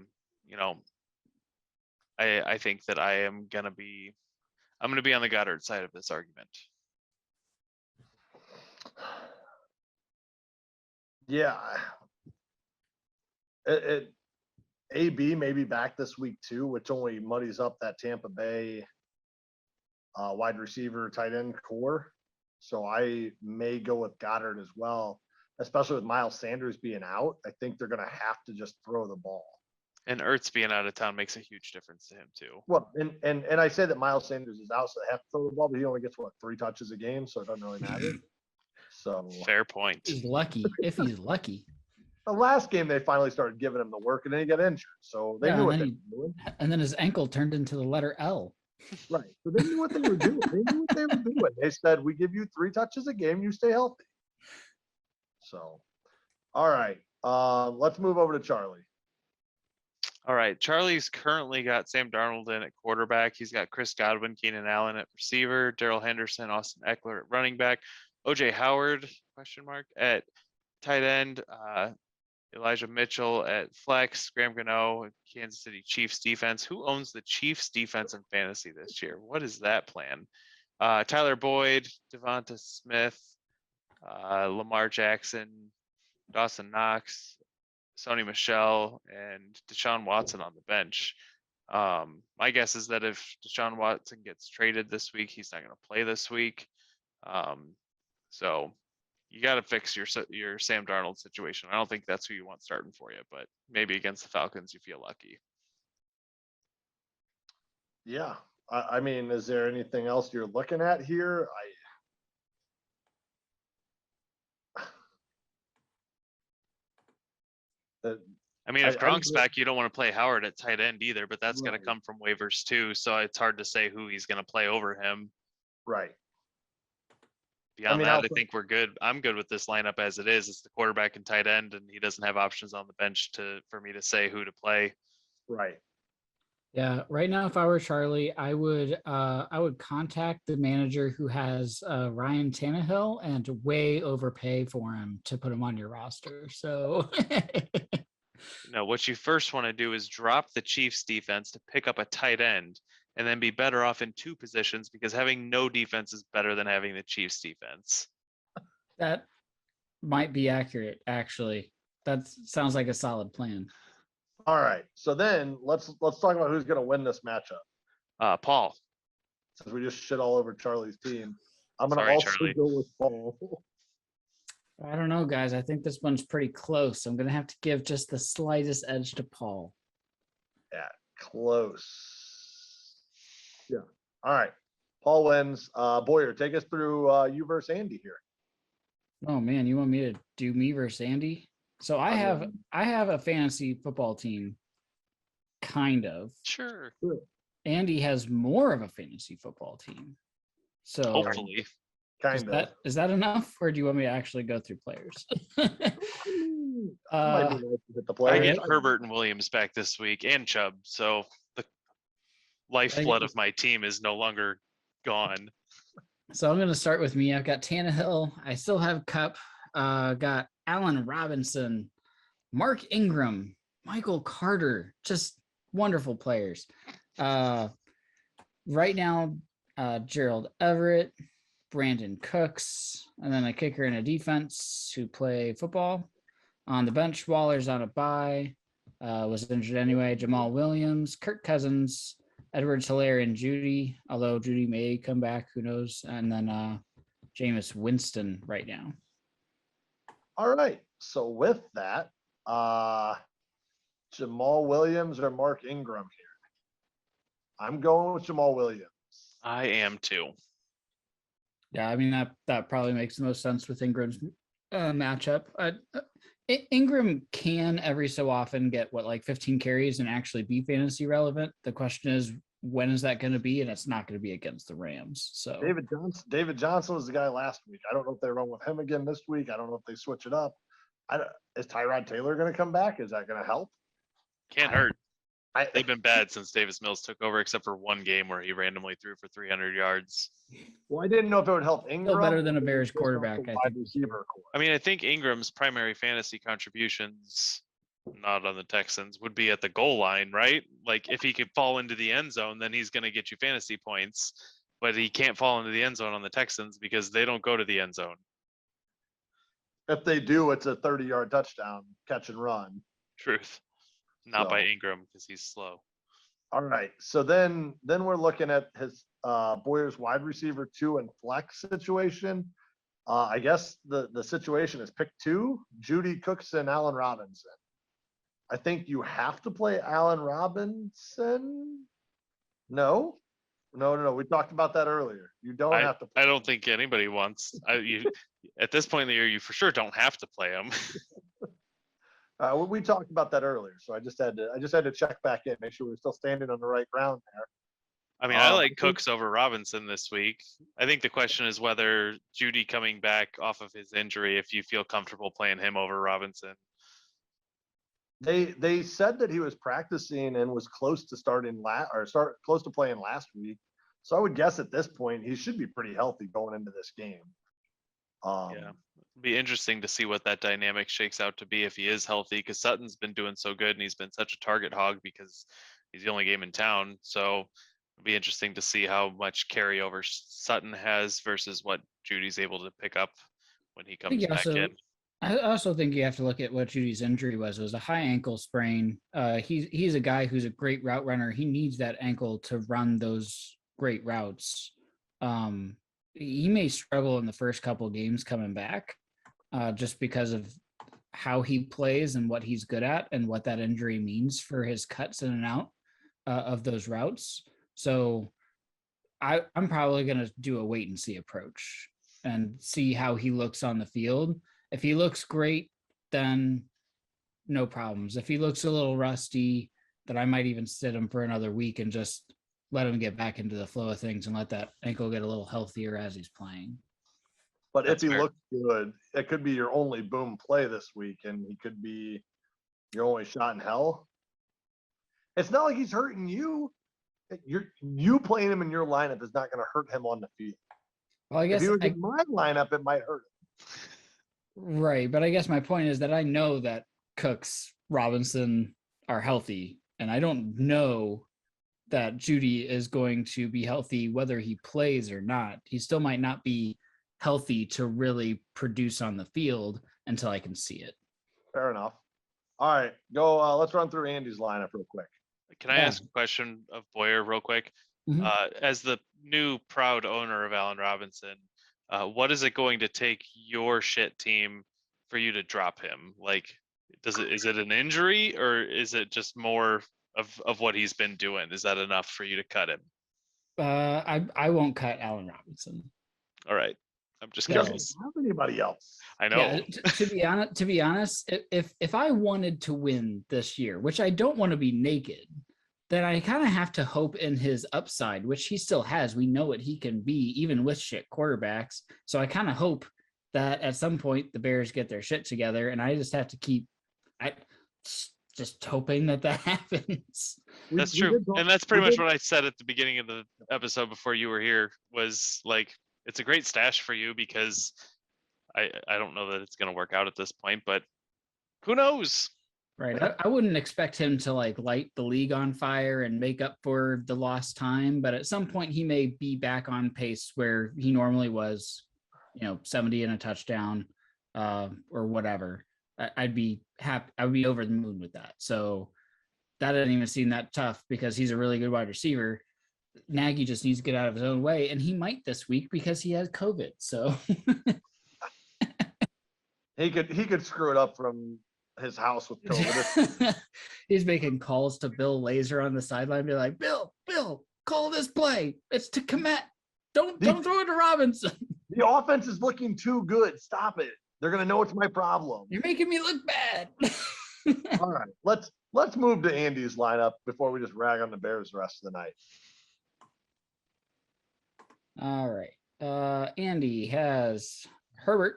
think that I'm going to be on the Goddard side of this argument. Yeah. AB may be back this week too, which only muddies up that Tampa Bay wide receiver tight end core. So I may go with Goddard as well, especially with Miles Sanders being out. I think they're going to have to just throw the ball. And Ertz being out of town makes a huge difference to him too. Well, and I say that Miles Sanders is out, so they have to throw the ball, but he only gets 3 touches a game, so it doesn't really matter. So fair point. He's lucky. If he's lucky. The last game they finally started giving him the work, and then he got injured. So they knew what they were doing. And then his ankle turned into the letter L. Right. So they knew what they were doing. They said, we give you 3 touches a game, you stay healthy. So, all right. Let's move over to Charlie. All right. Charlie's currently got Sam Darnold in at quarterback. He's got Chris Godwin, Keenan Allen at receiver, Darrell Henderson, Austin Eckler at running back, OJ Howard, ? At tight end, Elijah Mitchell at flex, Graham Gano, Kansas City Chiefs defense. Who owns the Chiefs defense in fantasy this year? What is that plan? Tyler Boyd, Devonta Smith, Lamar Jackson, Dawson Knox, Sony Michel, and Deshaun Watson on the bench. My guess is that if Deshaun Watson gets traded this week, he's not going to play this week. So you got to fix your Sam Darnold situation. I don't think that's who you want starting for you, but maybe against the Falcons, you feel lucky. Yeah. I mean, is there anything else you're looking at here? If Gronk's back, you don't want to play Howard at tight end either, but that's going to come from waivers too. So it's hard to say who he's going to play over him. Right. Beyond that, I think we're good. I'm good with this lineup as it is. It's the quarterback and tight end, and he doesn't have options on the bench for me to say who to play. Right. Yeah, right now, if I were Charlie, I would contact the manager who has Ryan Tannehill and way overpay for him to put him on your roster. So No, what you first want to do is drop the Chiefs defense to pick up a tight end and then be better off in two positions because having no defense is better than having the Chiefs defense. that might be accurate, actually. That sounds like a solid plan. All right. So then let's talk about who's going to win this matchup. Paul. Since we just shit all over Charlie's team, I'm going to Sorry, also Charlie. go with Paul. I don't know, guys. I think this one's pretty close. I'm going to have to give just the slightest edge to Paul. Yeah, close. Yeah. All right. Paul wins. Boyer, take us through you versus Andy here. Oh man, you want me to do me versus Andy? So I have a fantasy football team, kind of. Sure. Andy has more of a fantasy football team. So Hopefully. Kind of. Is that enough, or do you want me to actually go through players? Might be nice to hit the I players. get Herbert and Williams back this week and Chubb, so the lifeblood of my team is no longer gone. So I'm going to start with me. I've got Tannehill. I still have Cup. Got Allen Robinson, Mark Ingram, Michael Carter, just wonderful players. Right now, Gerald Everett, Brandon Cooks, and then a kicker and a defense who play football. On the bench, Waller's on a bye, was injured anyway. Jamal Williams, Kirk Cousins, Edwards, Hilaire, and Judy, although Judy may come back, who knows? And then Jameis Winston right now. All right. So with that, Jamal Williams or Mark Ingram here? I'm going with Jamal Williams. I am too. Yeah, I mean that probably makes the most sense with Ingram's matchup. Ingram can every so often get like 15 carries and actually be fantasy relevant. The question is, when is that going to be? And it's not going to be against the Rams. So David Johnson was the guy last week. I don't know if they run with him again this week. I don't know if they switch it up. Is Tyrod Taylor going to come back? Is that going to help? Can't hurt. They've been bad since Davis Mills took over, except for one game where he randomly threw for 300 yards. Well, I didn't know if it would help Ingram. Still better than a Bears quarterback, I think. Receiver core. I mean, I think Ingram's primary fantasy contributions, not on the Texans, would be at the goal line, right? Like if he could fall into the end zone, then he's going to get you fantasy points. But he can't fall into the end zone on the Texans because they don't go to the end zone. If they do, it's a 30-yard touchdown, catch and run. Truth. Not by Ingram because he's slow. All right. So then we're looking at his Boyer's wide receiver 2 and flex situation. I guess the situation is pick 2, Judy Cookson, Allen Robinson. I think you have to play Allen Robinson. No. We talked about that earlier. You don't have to. I don't think anybody wants. At this point in the year, you for sure don't have to play him. We talked about that earlier, so I just had to check back in, make sure we're still standing on the right ground there. I mean, I like Cooks over Robinson this week. I think the question is whether Judy coming back off of his injury, if you feel comfortable playing him over Robinson. They said that he was practicing and was close to close to playing last week. So I would guess at this point he should be pretty healthy going into this game. Yeah, it'd be interesting to see what that dynamic shakes out to be if he is healthy, because Sutton's been doing so good and he's been such a target hog because he's the only game in town. So it'd be interesting to see how much carryover Sutton has versus what Judy's able to pick up when he comes back in. I also think you have to look at what Judy's injury was. It was a high ankle sprain. He's a guy who's a great route runner. He needs that ankle to run those great routes. He may struggle in the first couple of games coming back, just because of how he plays and what he's good at and what that injury means for his cuts in and out of those routes. So I'm probably going to do a wait and see approach and see how he looks on the field. If he looks great, then no problems. If he looks a little rusty, then I might even sit him for another week and just let him get back into the flow of things and let that ankle get a little healthier as he's playing. But if he looks good, it could be your only boom play this week, and he could be your only shot in hell. It's not like he's hurting you. You playing him in your lineup is not going to hurt him on the field. Well, I If guess he was in my lineup, it might hurt him. right, but I guess my point is that I know that Cooks, Robinson are healthy, and I don't know that Judy is going to be healthy whether he plays or not. He still might not be healthy to really produce on the field until I can see it. Fair enough. All right, go. Let's run through Andy's lineup real quick. Can I ask a question of Boyer real quick? Mhm. As the new proud owner of Allen Robinson, what is it going to take your shit team for you to drop him? Like, is it an injury, or is it just more of what he's been doing? Is that enough for you to cut him? I won't cut Allen Robinson. All right, I'm just He doesn't curious. have anybody else. I know. Yeah, to be honest, if I wanted to win this year, which I don't want to be naked, then I kind of have to hope in his upside, which he still has. We know what he can be, even with shit quarterbacks. So I kind of hope that at some point the Bears get their shit together, and I just have to keep just hoping that happens. That's true, and that's pretty much what I said at the beginning of the episode before you were here. Was like, it's a great stash for you because I don't know that it's going to work out at this point, but who knows? Right. I wouldn't expect him to like light the league on fire and make up for the lost time, but at some point he may be back on pace where he normally was, 70 and a touchdown, or whatever. I'd be happy. I would be over the moon with that. So that doesn't even seem that tough because he's a really good wide receiver. Nagy just needs to get out of his own way, and he might this week because he has COVID. So he could screw it up from his house with COVID. He's making calls to Bill Laser on the sideline, be like, Bill, call this play. It's to Komet. Don't throw it to Robinson. The offense is looking too good. Stop it. They're gonna know it's my problem. You're making me look bad. All right, let's move to Andy's lineup before we just rag on the Bears the rest of the night. All right. Andy has Herbert,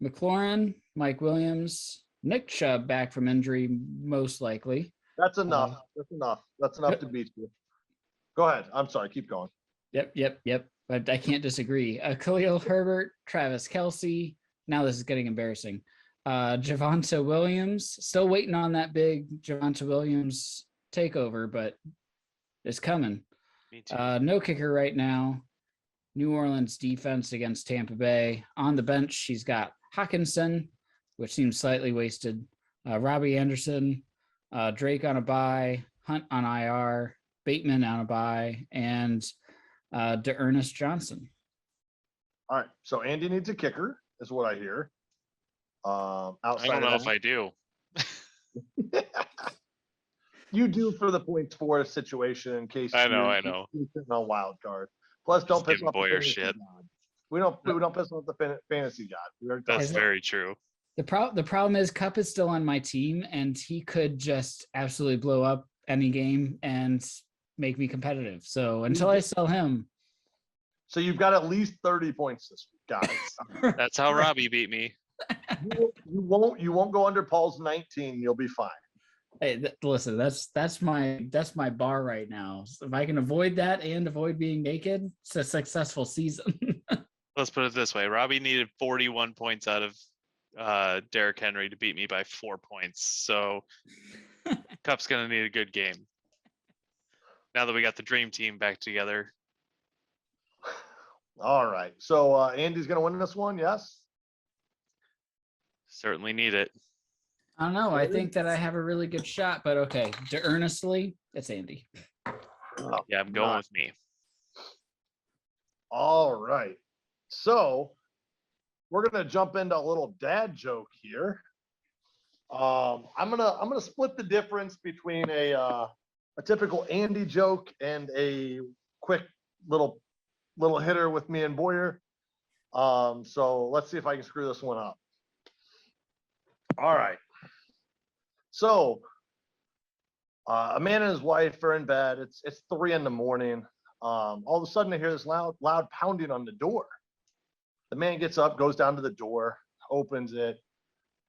McLaurin, Mike Williams, Nick Chubb back from injury, most likely. That's enough. That's enough to beat you. Go ahead. I'm sorry. Keep going. Yep. But I can't disagree. Khalil Herbert, Travis Kelce. Now this is getting embarrassing. Javonte Williams. Still waiting on that big Javonte Williams takeover, but it's coming. Me too. No kicker right now. New Orleans defense against Tampa Bay. On the bench, she's got Hawkinson, which seems slightly wasted. Robbie Anderson, Drake on a bye, Hunt on IR, Bateman on a bye, and DeErnest Johnson. All right. So Andy needs a kicker, is what I hear. Outside I don't know if I do. You do for the points for situation in case I know. you're sitting on wild card. Plus, don't Just piss giving off the Boyer fantasy shit. god. We don't piss off the fantasy god. We already talked That's about very true. The problem is Cup is still on my team, and he could just absolutely blow up any game and make me competitive. So until I sell him. So you've got at least 30 points this week, guys. That's how Robbie beat me. You won't go under Paul's 19. You'll be fine. Hey, listen, that's my bar right now. So if I can avoid that and avoid being naked, it's a successful season. Let's put it this way. Robbie needed 41 points out of Derrick Henry to beat me by 4 points. So Cup's going to need a good game. Now that we got the dream team back together. All right. So Andy's going to win this one, yes? Certainly need it. I don't know. I think that I have a really good shot, but okay. Earnestly, it's Andy. Oh, Yeah, I'm going with me. All right. So we're gonna jump into a little dad joke here. I'm gonna split the difference between a typical Andy joke and a quick little hitter with me and Boyer. So let's see if I can screw this one up. All right. So a man and his wife are in bed. It's 3 a.m. All of a sudden, I hear this loud pounding on the door. The man gets up, goes down to the door, opens it.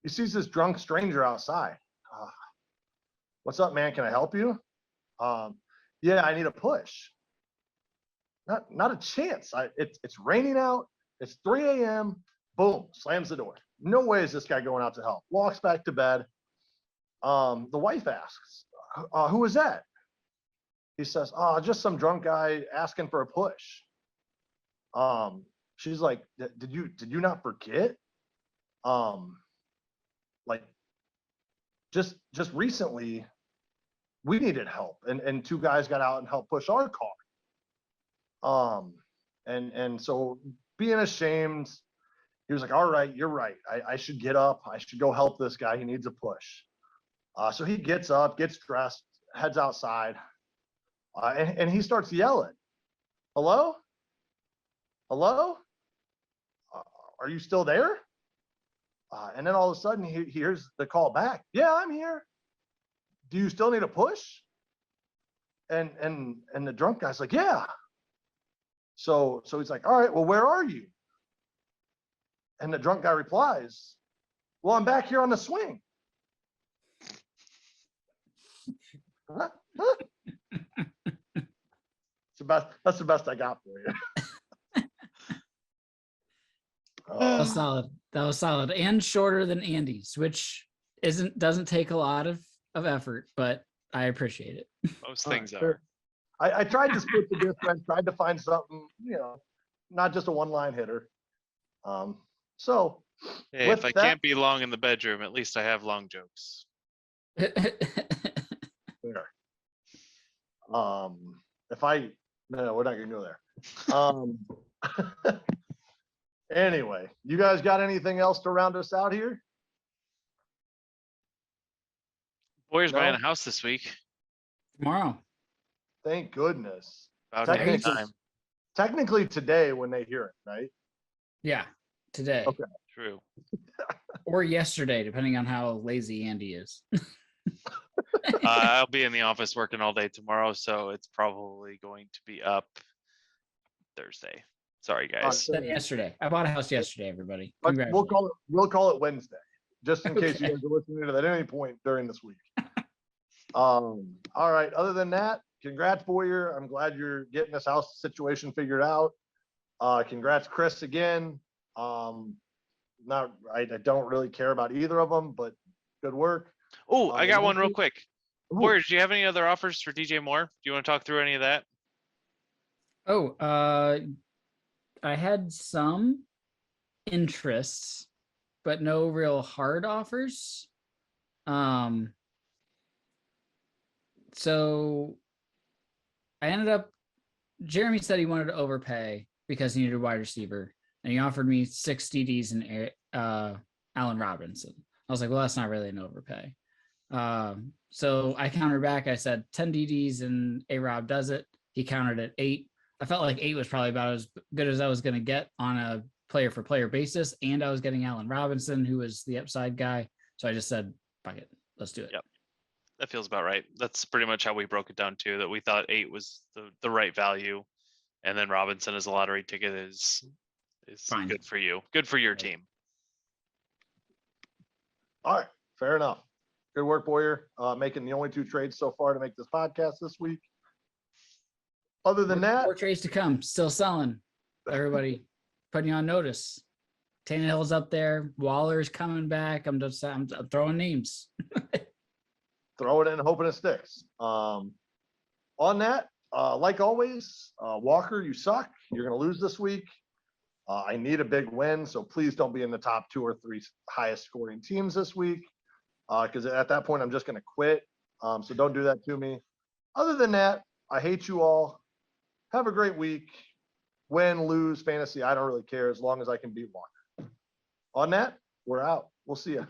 He sees this drunk stranger outside. What's up, man? Can I help you? Yeah, I need a push. Not a chance. It's raining out. It's 3 a.m. Boom, slams the door. No way is this guy going out to help. Walks back to bed. The wife asks, who was that? He says, just some drunk guy asking for a push. She's like, did you not forget? Like just recently we needed help and two guys got out and helped push our car. And so being ashamed, he was like, all right, you're right. I should get up. I should go help this guy. He needs a push. So he gets up, gets dressed, heads outside, and he starts yelling, hello? Hello? Are you still there? And then all of a sudden he hears the call back. Yeah, I'm here. Do you still need a push? And the drunk guy's like, yeah. So he's like, all right, well, where are you? And the drunk guy replies, well, I'm back here on the swing. Huh? That's the best I got for you. That was solid. That was solid and shorter than Andy's, which doesn't take a lot of effort, but I appreciate it. Most things Sure. are. I tried to split the difference, tried to find something, not just a one-line hitter. So Hey, with if I that- can't be long in the bedroom, at least I have long jokes. Fair. No, we're not gonna go there. Anyway, you guys got anything else to round us out here? Boyer's No? buying a house this week. Tomorrow. Thank goodness. About damn Technically, time. technically today when they hear it, right? Yeah, today. Okay. True. Or yesterday, depending on how lazy Andy is. I'll be in the office working all day tomorrow, so it's probably going to be up Thursday. Sorry, guys. Then yesterday. I bought a house yesterday, everybody. But we'll Congratulations. call it Wednesday, just in case you Okay. guys are listening to that at any point during this week. All right. Other than that, congrats, Boyer. I'm glad you're getting this house situation figured out. Congrats, Chris, again. I don't really care about either of them, but good work. Oh, I got one real Andy? quick. Ooh. Boyer, do you have any other offers for DJ Moore? Do you want to talk through any of that? Oh, I had some interests, but no real hard offers. So I ended up, Jeremy said he wanted to overpay because he needed a wide receiver, and he offered me 6 DDs and Allen Robinson. I was like, well, that's not really an overpay. So I countered back. I said 10 DDs and A-Rob does it. He countered at 8. I felt like 8 was probably about as good as I was going to get on a player for player basis. And I was getting Allen Robinson, who was the upside guy. So I just said, fuck it, let's do it. Yep. That feels about right. That's pretty much how we broke it down too, that we thought 8 was the right value. And then Robinson as a lottery ticket is Fine. good for you. Good for your Right. team. All right. Fair enough. Good work, Boyer. Making the only 2 trades so far to make this podcast this week. Other than that, More trades to come. Still selling. Everybody putting you on notice. Tannehill's up there. Waller's coming back. I'm throwing names. throw it in, hoping it sticks. On that, like always, Walker, you suck. You're going to lose this week. I need a big win, so please don't be in the top 2 or 3 highest scoring teams this week, because at that point, I'm just going to quit. So don't do that to me. Other than that, I hate you all. Have a great week. Win, lose, fantasy, I don't really care as long as I can beat Walker. On that, we're out. We'll see you.